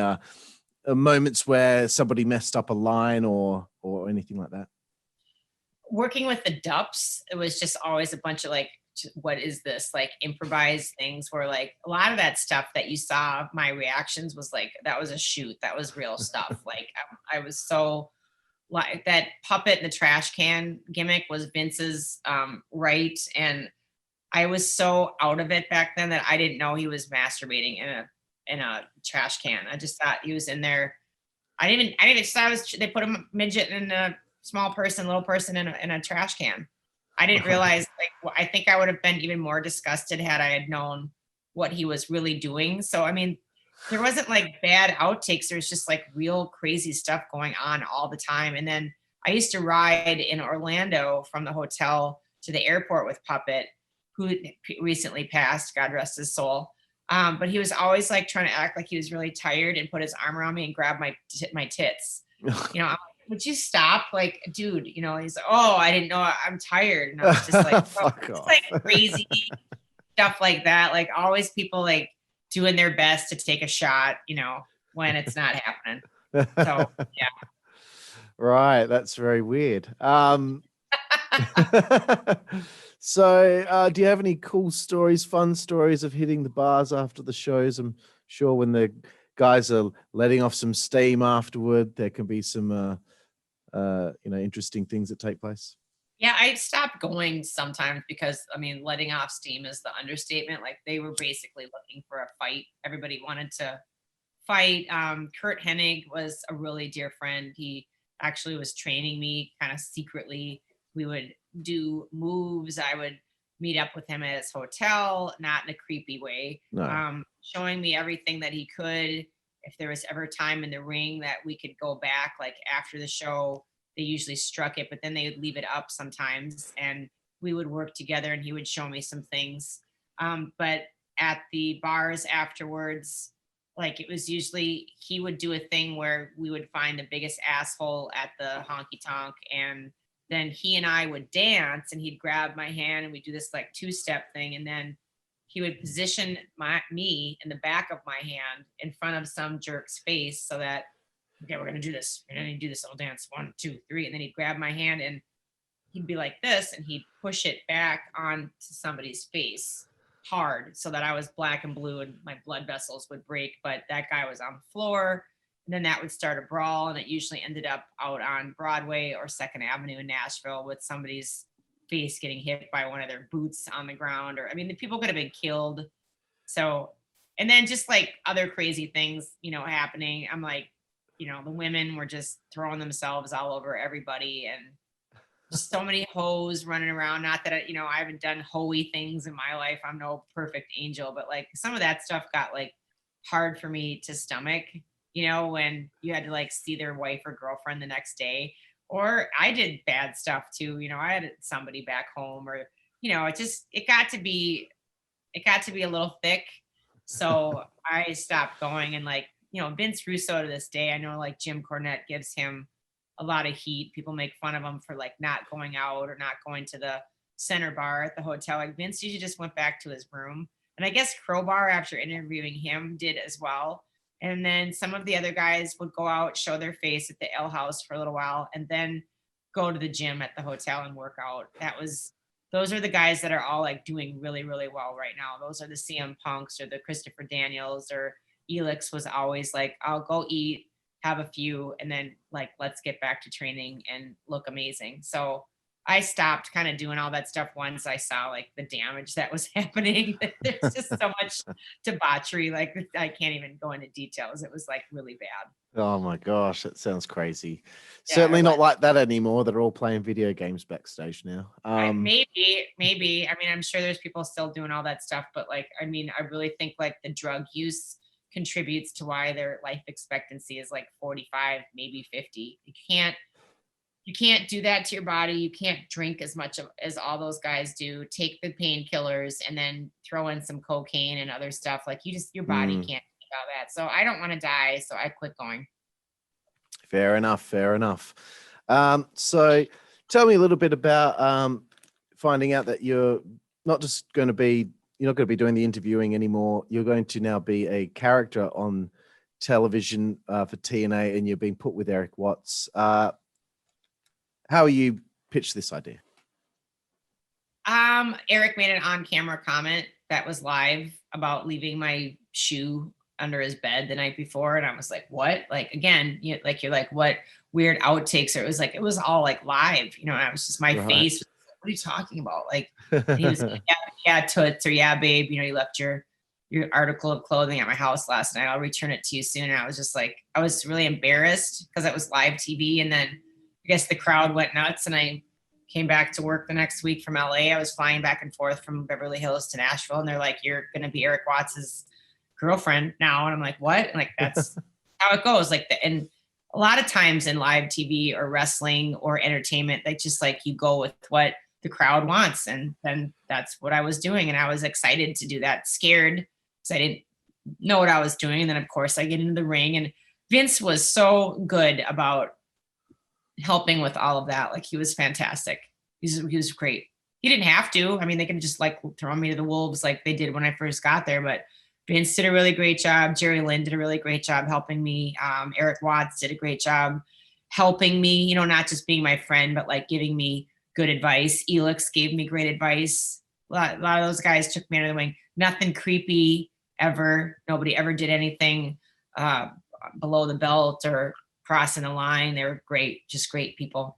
moments where somebody messed up a line or anything like that? Working with the Dups, it was just always a bunch of like, what is this, like improvised things where like a lot of that stuff that you saw, my reactions was like, that was a shoot, that was real stuff. Like I was so like that puppet in the trash can gimmick was Vince's right. And I was so out of it back then that I didn't know he was masturbating in a trash can. I just thought he was in there. I didn't even thought it was, they put a midget and a small person, little person in a trash can. I didn't realize, like, I think I would have been even more disgusted had I had known what he was really doing. So, I mean, there wasn't like bad outtakes. There's just like real crazy stuff going on all the time. And then I used to ride in Orlando from the hotel to the airport with Puppet, who recently passed, God rest his soul. But he was always like trying to act like he was really tired and put his arm around me and grab my tits. I'm like, would you stop? Like, dude, he's like, oh, I didn't know, I'm tired. And I was just like, Fuck it's off. like crazy stuff like that. Like always people like doing their best to take a shot, when it's not happening. So yeah. Right, that's very weird. So, do you have any cool stories, fun stories of hitting the bars after the shows? I'm sure when the guys are letting off some steam afterward, there can be some, interesting things that take place. Yeah, I stopped going sometimes because I mean, letting off steam is the understatement. Like they were basically looking for a fight. Everybody wanted to fight. Kurt Hennig was a really dear friend. He actually was training me kind of secretly. We would do moves. I would meet up with him at his hotel, not in a creepy way, No. showing me everything that he could. If there was ever time in the ring that we could go back, like after the show, they usually struck it, but then they would leave it up sometimes and we would work together and he would show me some things. But at the bars afterwards, like it was usually he would do a thing where we would find the biggest asshole at the honky tonk and then he and I would dance and he'd grab my hand and we'd do this like two-step thing and then he would position me in the back of my hand in front of some jerk's face so that, okay, we're gonna do this. We're gonna do this. I'll dance 1, 2, 3. And then he'd grab my hand and he'd be like this and he'd push it back onto somebody's face hard so that I was black and blue and my blood vessels would break. But that guy was on the floor. And then that would start a brawl. And it usually ended up out on Broadway or Second Avenue in Nashville with somebody's face getting hit by one of their boots on the ground. Or, I mean, the people could have been killed. So, and then just like other crazy things, happening. I'm like, the women were just throwing themselves all over everybody and just so many hoes running around. Not that, I haven't done hoey things in my life. I'm no perfect angel, but like some of that stuff got like hard for me to stomach, when you had to like see their wife or girlfriend the next day. Or I did bad stuff too. I had somebody back home or, it got to be a little thick. So I stopped going and like, Vince Russo to this day, I know like Jim Cornette gives him a lot of heat. People make fun of him for like not going out or not going to the center bar at the hotel. Like Vince usually just went back to his room. And I guess Crowbar, after interviewing him, did as well. And then some of the other guys would go out, show their face at the Ale House for a little while, and then go to the gym at the hotel and work out. Those are the guys that are all like doing really, really well right now. Those are the CM Punks or the Christopher Daniels or Elix was always like, I'll go eat, have a few, and then like, let's get back to training and look amazing. So I stopped kind of doing all that stuff once I saw like the damage that was happening. There's just so much debauchery. Like I can't even go into details. It was like really bad. Oh my gosh, that sounds crazy. Yeah, Certainly not like that anymore. They're all playing video games backstage now. Maybe. I mean, I'm sure there's people still doing all that stuff, but like, I mean, I really think like the drug use contributes to why their life expectancy is like 45, maybe 50. You can't do that to your body. You can't drink as much as all those guys do. Take the painkillers and then throw in some cocaine and other stuff. Like your body can't about that. So I don't want to die. So I quit going. Fair enough. Fair enough. So tell me a little bit about finding out that you're not just going to be, you're not going to be doing the interviewing anymore. You're going to now be a character on television for TNA, and you're being put with Erik Watts. How you pitched this idea? Erik made an on-camera comment that was live about leaving my shoe under his bed the night before, and I was like, "What?" Like, again, you're like, "What weird outtakes?" Or it was all like live, and I was just my face. What are you talking about? Like, and he was like, yeah, toots, or yeah, babe, you left your article of clothing at my house last night. I'll return it to you soon. And I was just like, I was really embarrassed because it was live TV, and then I guess the crowd went nuts, and I came back to work the next week from LA. I was flying back and forth from Beverly Hills to Nashville, and they're like, "You're going to be Erik Watts's girlfriend now." And I'm like, "What?" And like, that's how it goes. Like, and a lot of times in live TV or wrestling or entertainment, they just like, you go with what the crowd wants. And then that's what I was doing. And I was excited to do that, scared because I didn't know what I was doing. And then of course I get into the ring, and Vince was so good about helping with all of that. Like, he was fantastic. He was great. He didn't have to. I mean, they could just like throw me to the wolves like they did when I first got there, but Vince did a really great job. Jerry Lynn did a really great job helping me. Erik Watts did a great job helping me, not just being my friend, but like giving me good advice. Alex gave me great advice. A lot of those guys took me under the wing. Nothing creepy ever. Nobody ever did anything below the belt or crossing the line. They were great, just great people.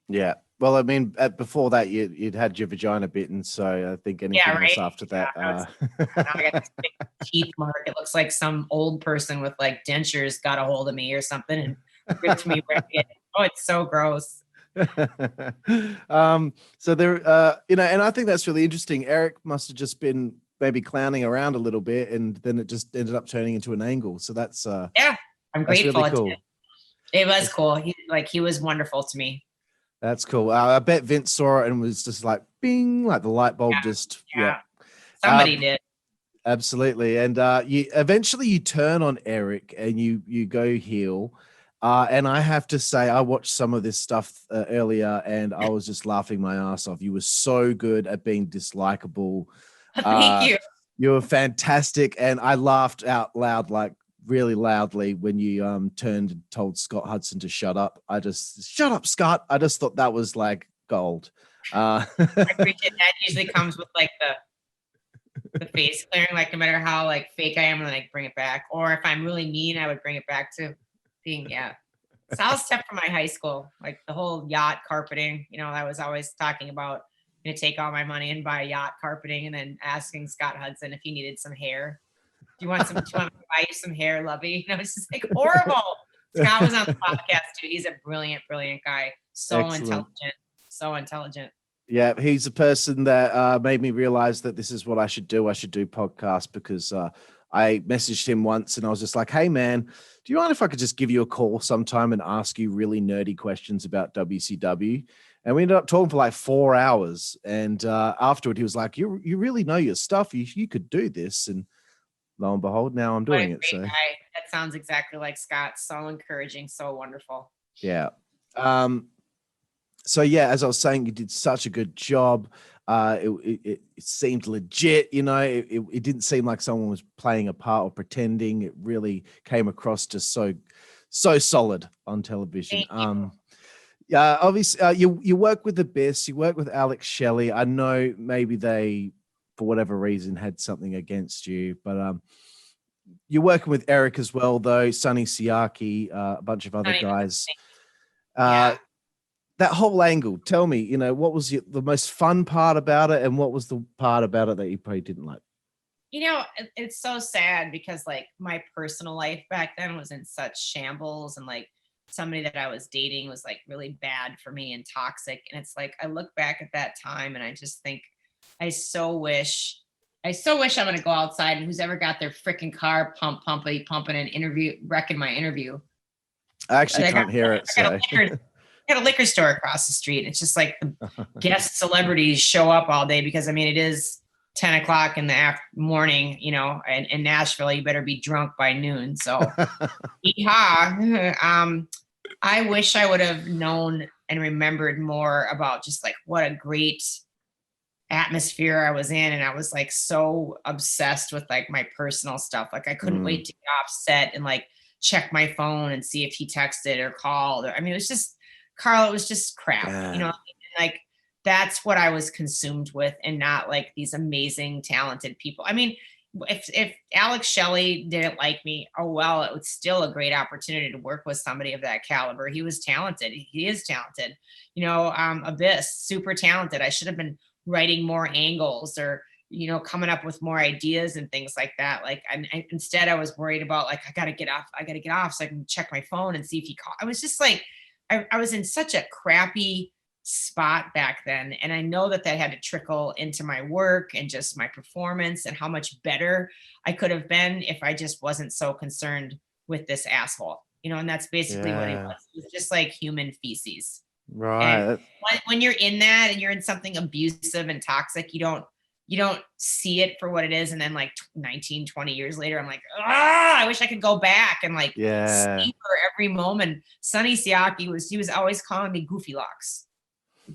Yeah. Well, I mean, before that, you'd had your vagina bitten, so I think anything else after that. Now I got this big teeth mark. It looks like some old person with like dentures got a hold of me or something and ripped me right in. Oh, it's so gross. So there, and I think that's really interesting. Erik must have just been maybe clowning around a little bit, and then it just ended up turning into an angle. So that's yeah, I'm grateful. Really cool. It was cool. He was wonderful to me. That's cool. I bet Vince saw it and was just like, bing, like the light bulb just, Somebody did. Absolutely. And you eventually turn on Erik and you go heel. And I have to say, I watched some of this stuff earlier, and I was just laughing my ass off. You were so good at being dislikable. Thank you. You were fantastic. And I laughed out loud, like really loudly, when you turned and told Scott Hudson to shut up. Shut up, Scott. I just thought that was like gold. I appreciate that. Usually comes with like the face clearing, like no matter how like fake I am, and then I bring it back. Or if I'm really mean, I would bring it back to being, Solid step from my high school, like the whole yacht carpeting, I was always talking about going to take all my money and buy yacht carpeting, and then asking Scott Hudson if he needed some hair. Do you want me to buy you some hair, lovey? It's just like horrible. Scott was on the podcast too. He's a brilliant, brilliant guy. So intelligent. Yeah, he's a person that made me realize that this is what I should do. I should do podcasts, because I messaged him once and I was just like, "Hey man, do you mind if I could just give you a call sometime and ask you really nerdy questions about WCW?" And we ended up talking for like 4 hours. And afterward, he was like, "You really know your stuff. You could do this." And lo and behold, now I'm doing it. So guy. That sounds exactly like Scott. So encouraging, so wonderful. Yeah. So yeah, as I was saying, you did such a good job. It seemed legit, it didn't seem like someone was playing a part or pretending. It really came across just so solid on television. Yeah, obviously you work with the best. You work with Alex Shelly. I know maybe they, for whatever reason, had something against you, but you're working with Erik as well, though. Sonny Siaki, a bunch of other guys. That whole angle, tell me, what was the most fun part about it, and what was the part about it that you probably didn't like? It's so sad because like my personal life back then was in such shambles, and like somebody that I was dating was like really bad for me and toxic. And it's like, I look back at that time and I just think, I so wish I'm going to go outside, and who's ever got their freaking car pumping and wrecking my interview. I actually can't hear it. I got a liquor store across the street. It's just like the guest celebrities show up all day, because it is 10 o'clock in the morning, you know, in Nashville, you better be drunk by noon. So, yeehaw. I wish I would have known and remembered more about just like what a great atmosphere I was in. And I was like so obsessed with like my personal stuff. Like I couldn't Mm, wait to get off set and like check my phone and see if he texted or called. Or, I mean, it was just, Carl, it was just crap, you know, damn. like that's what I was consumed with and not like these amazing, talented people. I mean, if Alex Shelly didn't like me, oh well, it was still a great opportunity to work with somebody of that caliber. He was talented. He is talented. You know, Abyss, super talented. I should have been writing more angles or you know coming up with more ideas and things like that. Like instead I was worried about like I gotta get off so I can check my phone and see if he called. I was just like I was in such a crappy spot back then, and I know that that had to trickle into my work and just my performance and how much better I could have been if I just wasn't so concerned with this asshole, you know. And that's basically what he Yeah. was. He was just like human feces. And Right. when you're in that and you're in something abusive and toxic, you don't see it for what it is. And then like 19, 20 years later, I'm like, I wish I could go back and like Yeah. savor every moment. Sonny Siaki he was always calling me Goofy Locks.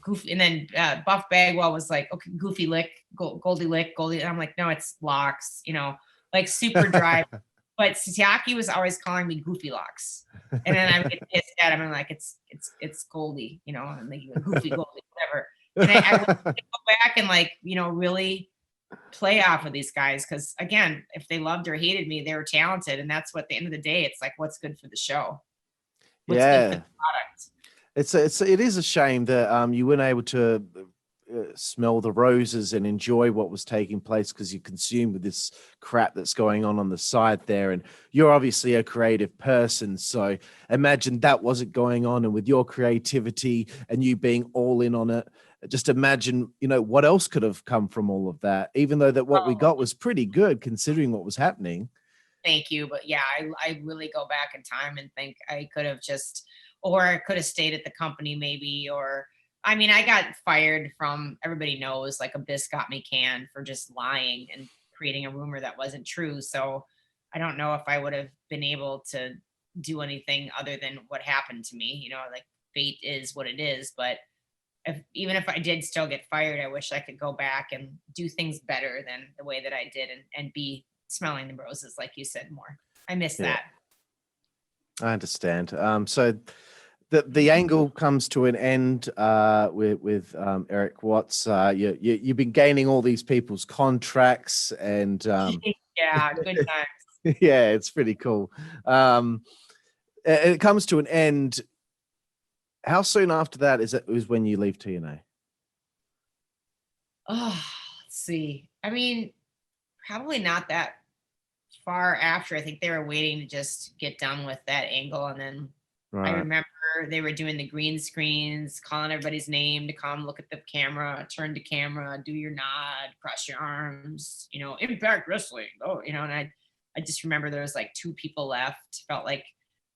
Goofy, and then Buff Bagwell was like, okay, Goofy Lick, Goldy Lick, Goldy. And I'm like, no, it's Locks, you know, like super dry. But Siaki was always calling me Goofy Locks. And then I would get pissed at him and like it's Goldie, you know, and like Goofy Goldie, whatever. And I would go back and like, you know, really play off of these guys because again, if they loved or hated me, they were talented. And that's what at the end of the day, it's like what's good for the show, what's good for the Yeah. product. It is a shame that you weren't able to smell the roses and enjoy what was taking place because you're consumed with this crap that's going on the side there. And you're obviously a creative person, so imagine that wasn't going on, and with your creativity and you being all in on it, just imagine, you know, what else could have come from all of that, even though that what we Oh, got was pretty good considering what was happening. thank you. But yeah, I really go back in time and think I could have just, or I could have stayed at the company maybe, or I mean, I got fired from, everybody knows, like Abyss got me canned for just lying and creating a rumor that wasn't true. So I don't know if I would have been able to do anything other than what happened to me. You know, like fate is what it is. But even if I did still get fired, I wish I could go back and do things better than the way that I did and be smelling the roses, like you said, more. I miss Yeah, that. I understand. So the angle comes to an end with Erik Watts. You've been gaining all these people's contracts, and Yeah, good times. yeah, it's pretty cool. It comes to an end. How soon after that is when you leave TNA? Oh, let's see. I mean, probably not that far after. I think they were waiting to just get done with that angle. And then I Right. remember they were doing the green screens, calling everybody's name to come look at the camera, turn to camera, do your nod, cross your arms, you know, Impact Wrestling. Oh, you know, and I just remember there was like two people left. Felt like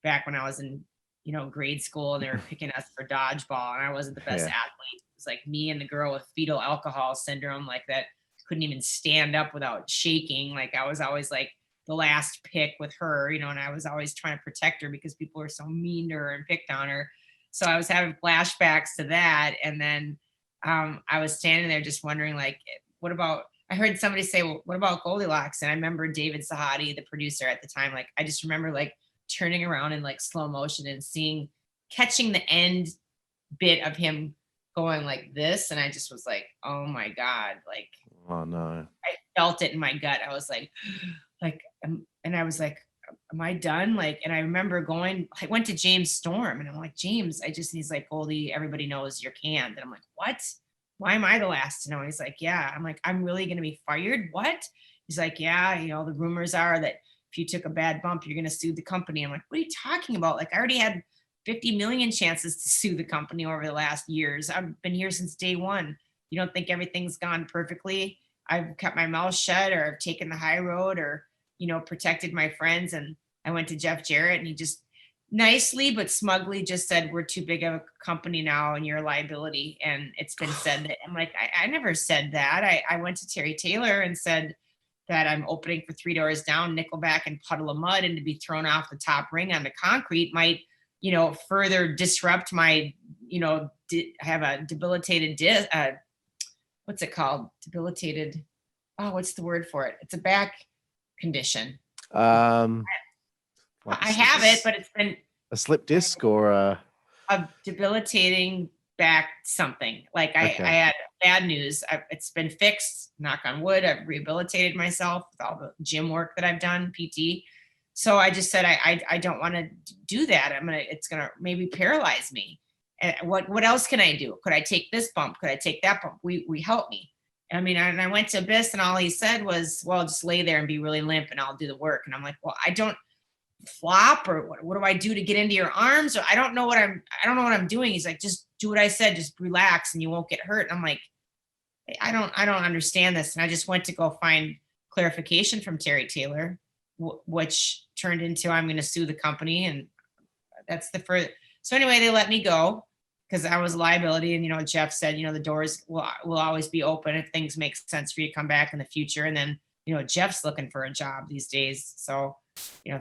back when I was in, you know, grade school and they were picking us for dodgeball and I wasn't the best Yeah. athlete. It was like me and the girl with fetal alcohol syndrome, like that couldn't even stand up without shaking. Like I was always like the last pick with her, you know, and I was always trying to protect her because people were so mean to her and picked on her. So I was having flashbacks to that. And then I was standing there just wondering, like, what about, I heard somebody say, well, what about Goldilocks? And I remember David Sahadi, the producer at the time, like, I just remember like turning around in like slow motion and catching the end bit of him going like this. And I just was like, oh my God, like, Oh no. I felt it in my gut. I was like, and I was like, am I done? Like, and I remember I went to James Storm and I'm like, James, he's like, Goldie, everybody knows you're canned. And I'm like, what? Why am I the last to know? And he's like, yeah. I'm like, I'm really going to be fired. What? He's like, yeah, you know, the rumors are that if you took a bad bump, you're going to sue the company. I'm like, what are you talking about? Like, I already had 50 million chances to sue the company over the last years. I've been here since day one. You don't think everything's gone perfectly? I've kept my mouth shut or I've taken the high road or, you know, protected my friends. And I went to Jeff Jarrett and he just nicely but smugly just said, we're too big of a company now and you're a liability. And it's been said that I'm like, I never said that. I went to Terry Taylor and said that I'm opening for 3 doors down, nickelback and puddle of mud, and to be thrown off the top ring on the concrete might, further disrupt my, have a debilitated what's it called? Debilitated. Oh, what's the word for it? It's a back condition. I have it, but it's been a slip disc or a debilitating back something. Like I had bad news. It's been fixed, knock on wood. I've rehabilitated myself with all the gym work that I've done, PT. So I just said, I don't want to do that. It's going to maybe paralyze me. And what else can I do? Could I take this bump? Could I take that bump? We help me. And I went to Abyss and all he said was, well, just lay there and be really limp and I'll do the work. And I'm like, well, I don't flop, or what do I do to get into your arms? Or I don't know what I'm doing. He's like, just do what I said, just relax and you won't get hurt. And I'm like, I don't understand this. And I just went to go find clarification from Terry Taylor, which turned into, I'm going to sue the company. And that's the first. So anyway, they let me go because I was a liability. And, Jeff said, the doors will always be open if things make sense for you to come back in the future. And then, Jeff's looking for a job these days. So,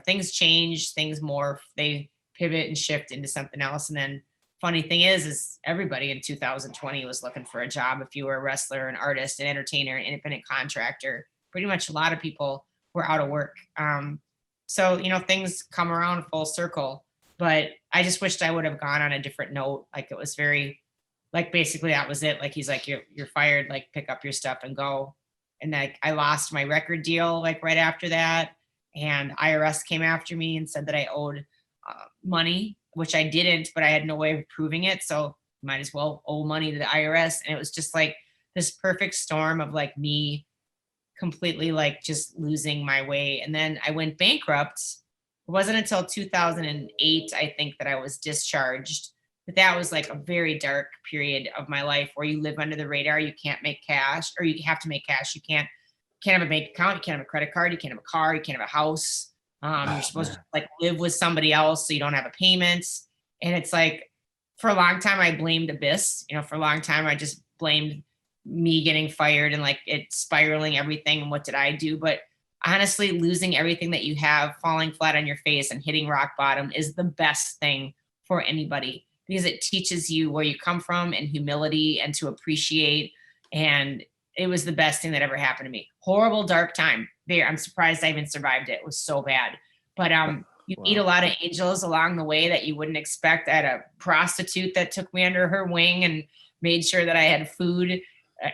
things change, things morph, they pivot and shift into something else. And then funny thing is everybody in 2020 was looking for a job. If you were a wrestler, an artist, an entertainer, an independent contractor, pretty much a lot of people were out of work. So, things come around full circle, but I just wished I would have gone on a different note. Like it was very, like, basically that was it. Like, he's like, you're fired, like pick up your stuff and go. And like, I lost my record deal, like right after that. And IRS came after me and said that I owed money, which I didn't, but I had no way of proving it. So might as well owe money to the IRS. And it was just like this perfect storm of like me completely like just losing my way. And then I went bankrupt. It wasn't until 2008, I think, that I was discharged. But that was like a very dark period of my life where you live under the radar. You can't make cash, or you have to make cash. You can't have a bank account. You can't have a credit card. You can't have a car. You can't have a house. You're supposed to like live with somebody else so you don't have a payment. And it's like, for a long time, I blamed Abyss. For a long time, I just blamed me getting fired and like it spiraling everything. And what did I do? But honestly, losing everything that you have, falling flat on your face and hitting rock bottom is the best thing for anybody, because it teaches you where you come from and humility and to appreciate. And it was the best thing that ever happened to me. Horrible, dark time. I'm surprised I even survived it. It was so bad. But you meet a lot of angels along the way that you wouldn't expect. I had a prostitute that took me under her wing and made sure that I had food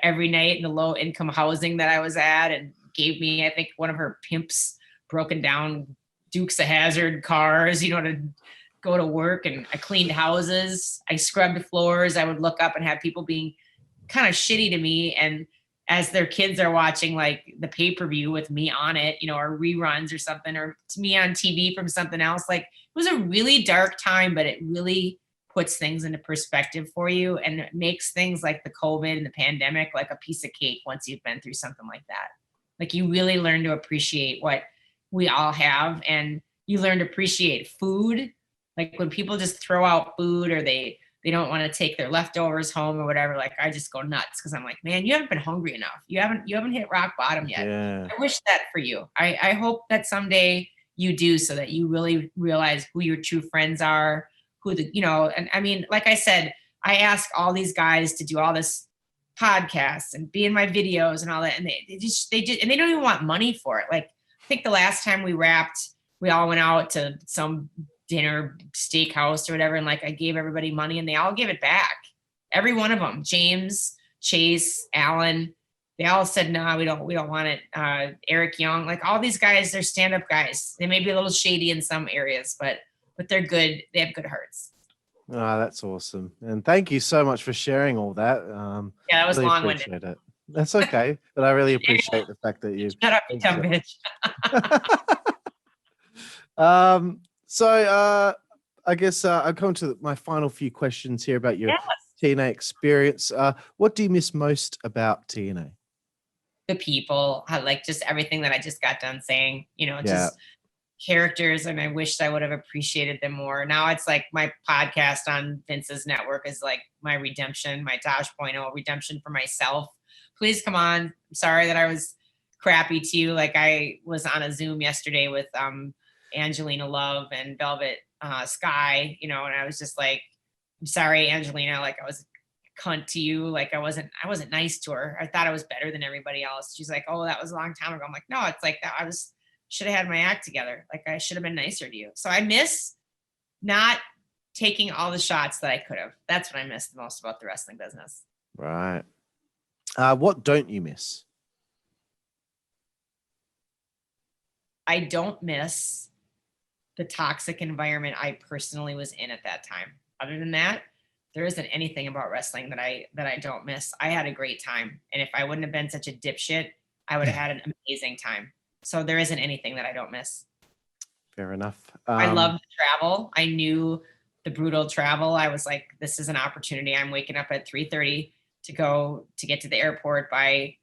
every night in the low income housing that I was at, and gave me, I think, one of her pimps broken down Dukes of Hazzard cars, to go to work. And I cleaned houses. I scrubbed floors. I would look up and have people being kind of shitty to me. And as their kids are watching like the pay-per-view with me on it, or reruns or something, or to me on TV from something else, like it was a really dark time, but it really puts things into perspective for you. And it makes things like the COVID and the pandemic like a piece of cake once you've been through something like that. Like you really learn to appreciate what we all have, and you learn to appreciate food. Like when people just throw out food, or they don't want to take their leftovers home or whatever, like I just go nuts, because I'm like, man, you haven't been hungry enough. You haven't hit rock bottom yet. Yeah. I wish that for you. I hope that someday you do, so that you really realize who your true friends are, and I mean, like I said, I ask all these guys to do all this podcasts and be in my videos and all that, and they just and they don't even want money for it. Like I think the last time we wrapped, we all went out to some dinner steakhouse or whatever, and like I gave everybody money and they all give it back. Every one of them, James, Chase, Alan, they all said, no, we don't want it. Eric Young, like all these guys, they're stand-up guys. They may be a little shady in some areas, but they're good. They have good hearts. Oh, that's awesome. And thank you so much for sharing all that. Yeah, that was really long-winded. Appreciate it. That's okay. But I really appreciate the fact that you shut up, you dumb bitch. So I guess I'll come to my final few questions here about your TNA experience. What do you miss most about TNA? The people, like just everything that I just got done saying, just characters, and I wished I would have appreciated them more. Now it's like my podcast on Vince's network is like my redemption, my Tosh Point oh redemption for myself. Please come on. I'm sorry that I was crappy to you. Like I was on a Zoom yesterday with Angelina Love and Velvet Sky, and I was just like, I'm sorry, Angelina, like I was a cunt to you. Like I wasn't nice to her. I thought I was better than everybody else. She's like, oh, that was a long time ago. I'm like, no, it's like that. Should have had my act together. Like I should have been nicer to you. So I miss not taking all the shots that I could have. That's what I miss the most about the wrestling business. Right. What don't you miss? I don't miss the toxic environment I personally was in at that time. Other than that, there isn't anything about wrestling that I don't miss. I had a great time. And if I wouldn't have been such a dipshit, I would have had an amazing time. So there isn't anything that I don't miss. Fair enough. I love the travel. I knew the brutal travel. I was like, this is an opportunity. I'm waking up at 3:30 to get to the airport by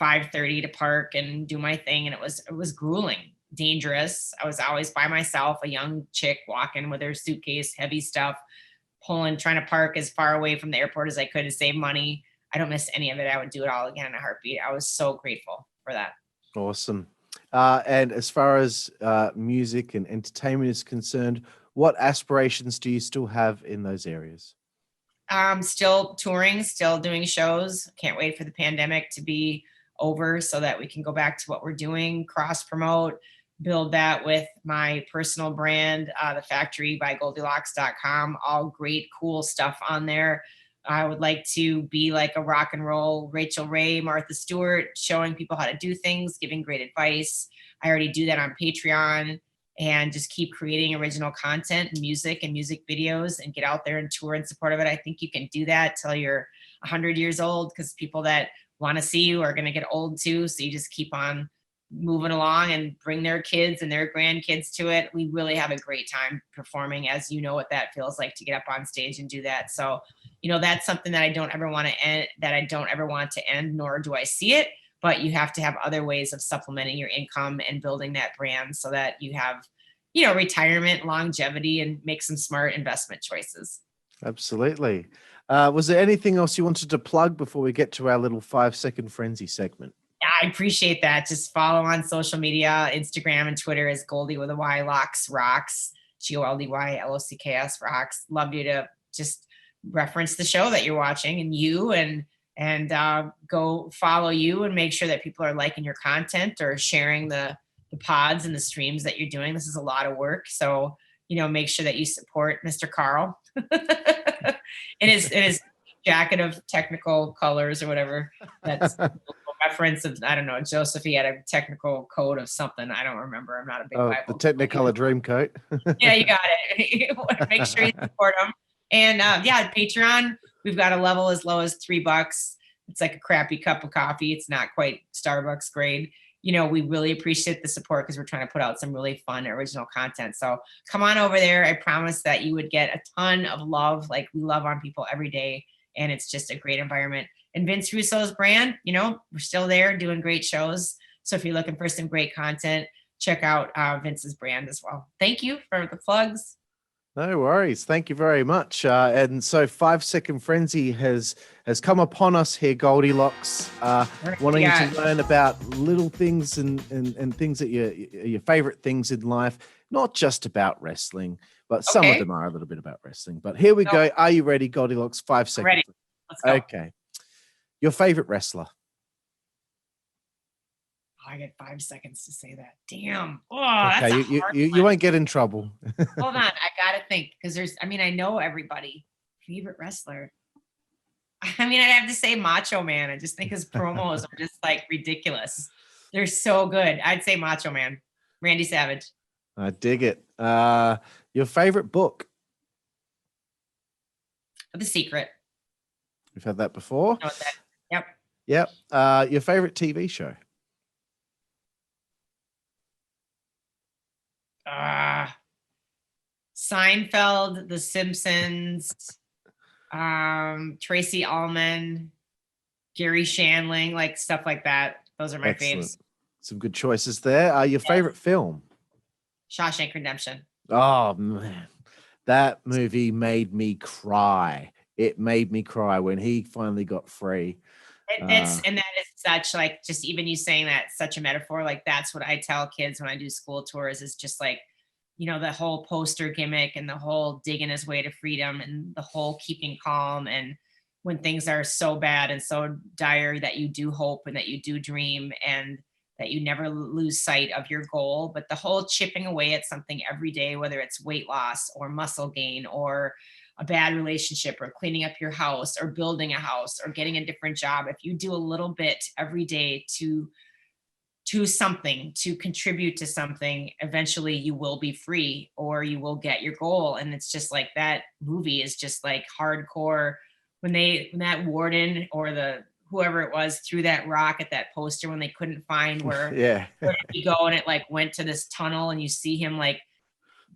5:30 to park and do my thing. And it was grueling, dangerous. I was always by myself, a young chick walking with her suitcase, heavy stuff, trying to park as far away from the airport as I could to save money. I don't miss any of it. I would do it all again in a heartbeat. I was so grateful for that. Awesome. And as far as music and entertainment is concerned, what aspirations do you still have in those areas? Still touring, still doing shows. Can't wait for the pandemic to be over so that we can go back to what we're doing, cross promote, build that with my personal brand, The Factory by GoldyLocks.com. All great, cool stuff on there. I would like to be like a rock and roll Rachel Ray, Martha Stewart, showing people how to do things, giving great advice. I already do that on Patreon, and just keep creating original content and music videos and get out there and tour in support of it. I think you can do that till you're 100 years old, because people that want to see you are going to get old too. So you just keep on moving along and bring their kids and their grandkids to it. We really have a great time performing, as you know what that feels like to get up on stage and do that. So, that's something that I don't ever want to end, nor do I see it. But you have to have other ways of supplementing your income and building that brand so that you have, retirement, longevity, and make some smart investment choices. Absolutely. Was there anything else you wanted to plug before we get to our little 5-second frenzy segment? Yeah, I appreciate that. Just follow on social media, Instagram and Twitter is Goldy with a Y, Locks Rocks, GOLDYLOCKS Rocks. Love you to just reference the show that you're watching and go follow you and make sure that people are liking your content or sharing the pods and the streams that you're doing. This is a lot of work. So, make sure that you support Mr. Carl in his jacket of technical colors or whatever. That's a reference of, I don't know, Joseph, he had a technical code of something. I don't remember. I'm not a big Bible. The Technicolor Dreamcoat. Yeah, you got it. Make sure you support them. And Patreon, we've got a level as low as $3. It's like a crappy cup of coffee. It's not quite Starbucks grade. We really appreciate the support because we're trying to put out some really fun original content. So come on over there. I promise that you would get a ton of love. Like we love on people every day, and it's just a great environment. And Vince Russo's brand, we're still there doing great shows. So if you're looking for some great content, check out Vince's brand as well. Thank you for the plugs. No worries. Thank you very much. And so 5-second frenzy has come upon us here, Goldilocks, wanting to learn about little things and things that your favorite things in life, not just about wrestling, but some of them are a little bit about wrestling. But here we go. Are you ready, Goldilocks? 5 seconds. Ready. Let's go. Okay. Your favorite wrestler? I get 5 seconds to say that. Damn. Oh, okay, that's you won't get in trouble. Hold on. I got to think because I know everybody. Favorite wrestler. I'd have to say Macho Man. I just think his promos are just like ridiculous. They're so good. I'd say Macho Man. Randy Savage. I dig it. Your favorite book? The Secret. We've had that before. Yep. Your favorite TV show? Seinfeld, The Simpsons, Tracy Ullman, Gary Shandling, like stuff like that. Those are my faves. Some good choices there. Your favorite film? Shawshank Redemption. Oh man, that movie made me cry. It made me cry when he finally got free. And that is such like, just even you saying that, such a metaphor. Like that's what I tell kids when I do school tours, is just like, the whole poster gimmick and the whole digging his way to freedom and the whole keeping calm. And when things are so bad and so dire, that you do hope and that you do dream and that you never lose sight of your goal. But the whole chipping away at something every day, whether it's weight loss or muscle gain or a bad relationship or cleaning up your house or building a house or getting a different job, if you do a little bit every day to something, to contribute to something, eventually you will be free or you will get your goal. And it's just like, that movie is just like hardcore. When that warden or the whoever it was threw that rock at that poster when they couldn't find where Yeah. did he go, and it like went to this tunnel, and you see him like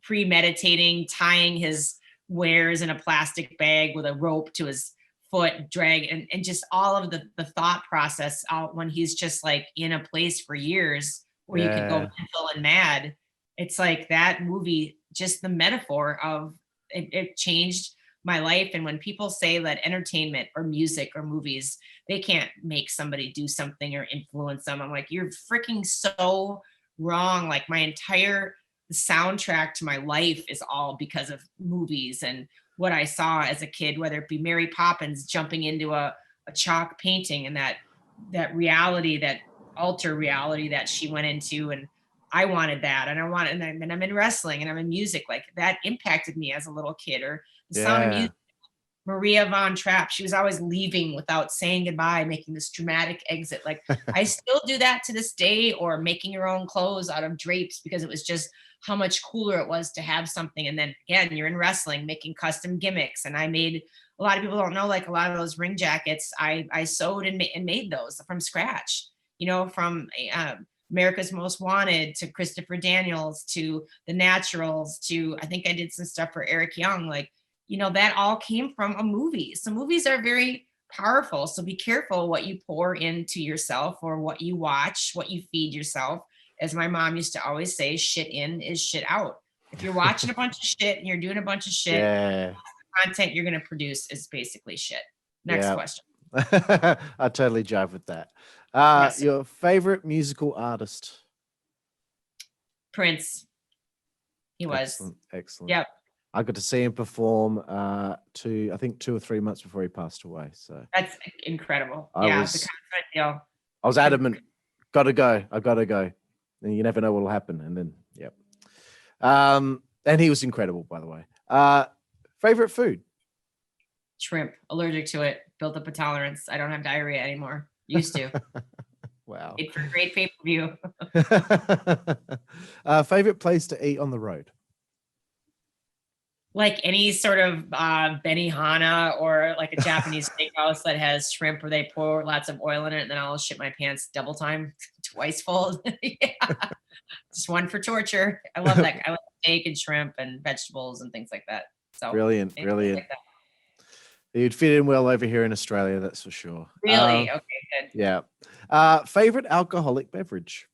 premeditating tying his wares in a plastic bag with a rope to his foot, drag, and just all of the thought process out when he's just like in a place for years where you could go Yeah. mental and mad. It's like that movie, just the metaphor of it changed my life. And when people say that entertainment or music or movies, they can't make somebody do something or influence them, I'm like, you're freaking so wrong. Like my entire soundtrack to my life is all because of movies and what I saw as a kid, whether it be Mary Poppins jumping into a chalk painting and that reality, that alter reality that she went into. And I wanted that. And and I'm in wrestling and I'm in music. Like that impacted me as a little kid. Or the Sound of Yeah. Music, Maria Von Trapp, she was always leaving without saying goodbye, making this dramatic exit. Like I still do that to this day, or making your own clothes out of drapes, because it was just how much cooler it was to have something. And then again, you're in wrestling, making custom gimmicks. And I made, a lot of people don't know, like a lot of those ring jackets, I sewed and made those from scratch, from America's Most Wanted to Christopher Daniels to the Naturals to, I think I did some stuff for Eric Young. Like, that all came from a movie. So movies are very powerful. So be careful what you pour into yourself or what you watch, what you feed yourself. As my mom used to always say, shit in is shit out. If you're watching a bunch of shit and you're doing a bunch of shit, Yeah. content you're going to produce is basically shit. Next Yeah. question. I totally jive with that. Yes, sir. Your favorite musical artist? Prince. He was. Excellent. Yep. I got to see him perform I think 2 or 3 months before he passed away. So That's incredible. I The was concert deal. adamant, gotta go. I gotta go. And you never know what'll happen. And then, yep. And he was incredible, by the way. Favorite food? Shrimp. Allergic to it. Built up a tolerance. I don't have diarrhea anymore. Used to. Wow. Made for great pay-per-view. Favorite place to eat on the road? Like any sort of Benihana or like a Japanese steakhouse that has shrimp where they pour lots of oil in it, and then I'll shit my pants double time, twice fold. Yeah. Just one for torture. I love that. I like steak and shrimp and vegetables and things like that. So Brilliant. like that. You'd fit in well over here in Australia, that's for sure. Really? Okay, good. Yeah. Favorite alcoholic beverage?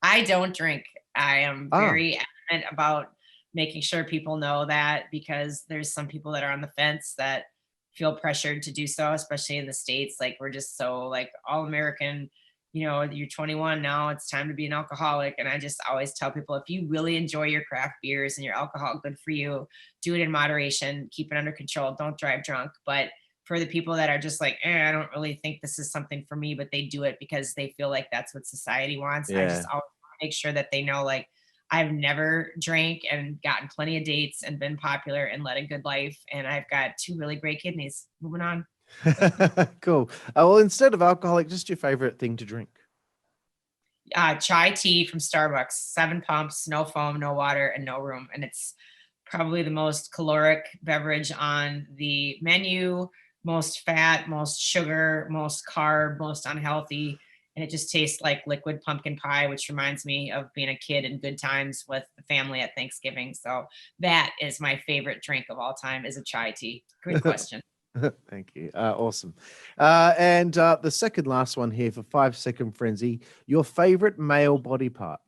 I don't drink. I am very adamant about making sure people know that, because there's some people that are on the fence that feel pressured to do so, especially in the States. Like we're just so like all American, you're 21 now, it's time to be an alcoholic. And I just always tell people, if you really enjoy your craft beers and your alcohol, good for you. Do it in moderation, keep it under control. Don't drive drunk. But for the people that are just like, I don't really think this is something for me, but they do it because they feel like that's what society wants. I just always want to make sure that they know, like, I've never drank and gotten plenty of dates and been popular and led a good life. And I've got 2 really great kidneys. Moving on. Cool. Well, instead of alcoholic, just your favorite thing to drink? Chai tea from Starbucks, 7 pumps, no foam, no water, and no room. And it's probably the most caloric beverage on the menu, most fat, most sugar, most carb, most unhealthy. And it just tastes like liquid pumpkin pie, which reminds me of being a kid in good times with the family at Thanksgiving. So that is my favorite drink of all time, is a chai tea. Good question. Thank you. Awesome. And the second last one here for 5-second frenzy. Your favorite male body part?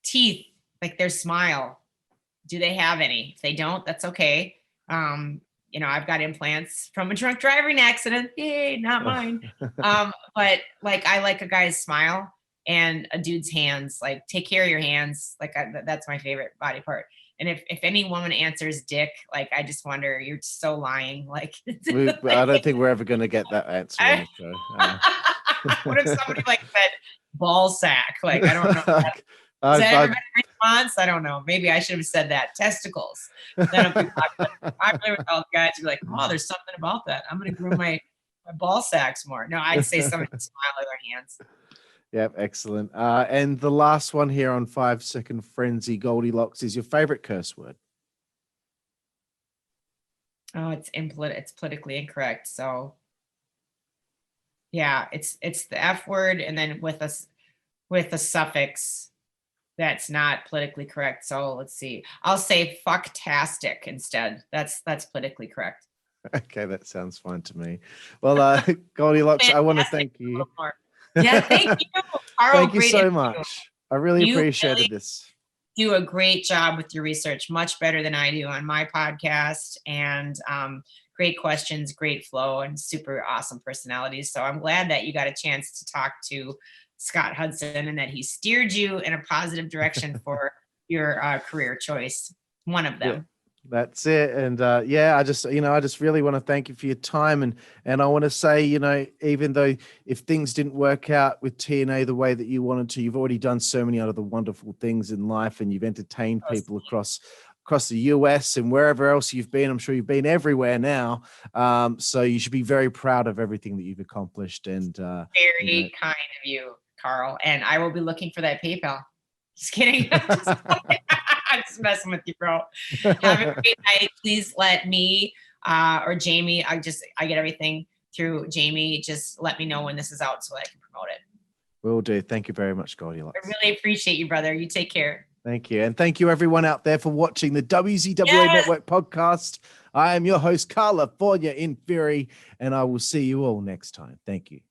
teeth, like their smile. Do they have any? If they don't, that's okay. You know, I've got implants from a drunk driving accident. Yay, not mine. But like, I like a guy's smile and a dude's hands. Like, take care of your hands. Like, that's my favorite body part. And if any woman answers dick, like, I just wonder, you're so lying. Like, I don't think we're ever going to get that answer on the show. What if somebody like said ball sack? Like, I don't know. Is that everybody's response? I don't know. Maybe I should have said that. Testicles. That'll be popular with all the guys who are like, oh, there's something about that. I'm going to groom my ball sacks more. No, I'd say somebody smile with their hands. Yep, excellent. And the last one here on 5 Second Frenzy, Goldy Locks, is your favorite curse word? Oh, it's politically incorrect. So yeah, it's the F word, and then with a suffix that's not politically correct. So let's see. I'll say fucktastic instead. That's politically correct. Okay, that sounds fine to me. Well, Goldy Locks, I want to thank you. Yeah, thank you, Carl. Thank you so much. I really appreciated this. Do a great job with your research, much better than I do on my podcast, and great questions, great flow, and super awesome personalities. So I'm glad that you got a chance to talk to Scott Hudson and that he steered you in a positive direction for your career choice, one of them. Yeah, that's it. And yeah, I just really want to thank you for your time. And I want to say, even though if things didn't work out with TNA the way that you wanted to, you've already done so many other wonderful things in life, and you've entertained people across the US and wherever else you've been. I'm sure you've been everywhere now. So you should be very proud of everything that you've accomplished. And very kind of you, Carl. And I will be looking for that PayPal. Just kidding. I'm just messing with you, bro. Have a great night. Please let me or Jamie, I get everything through Jamie. Just let me know when this is out so I can promote it. Will do. Thank you very much, Goldy Locks. I really appreciate you, brother. You take care. Thank you. And thank you everyone out there for watching the WZWA Network podcast. I am your host, Karlifornia in Fury, and I will see you all next time. Thank you.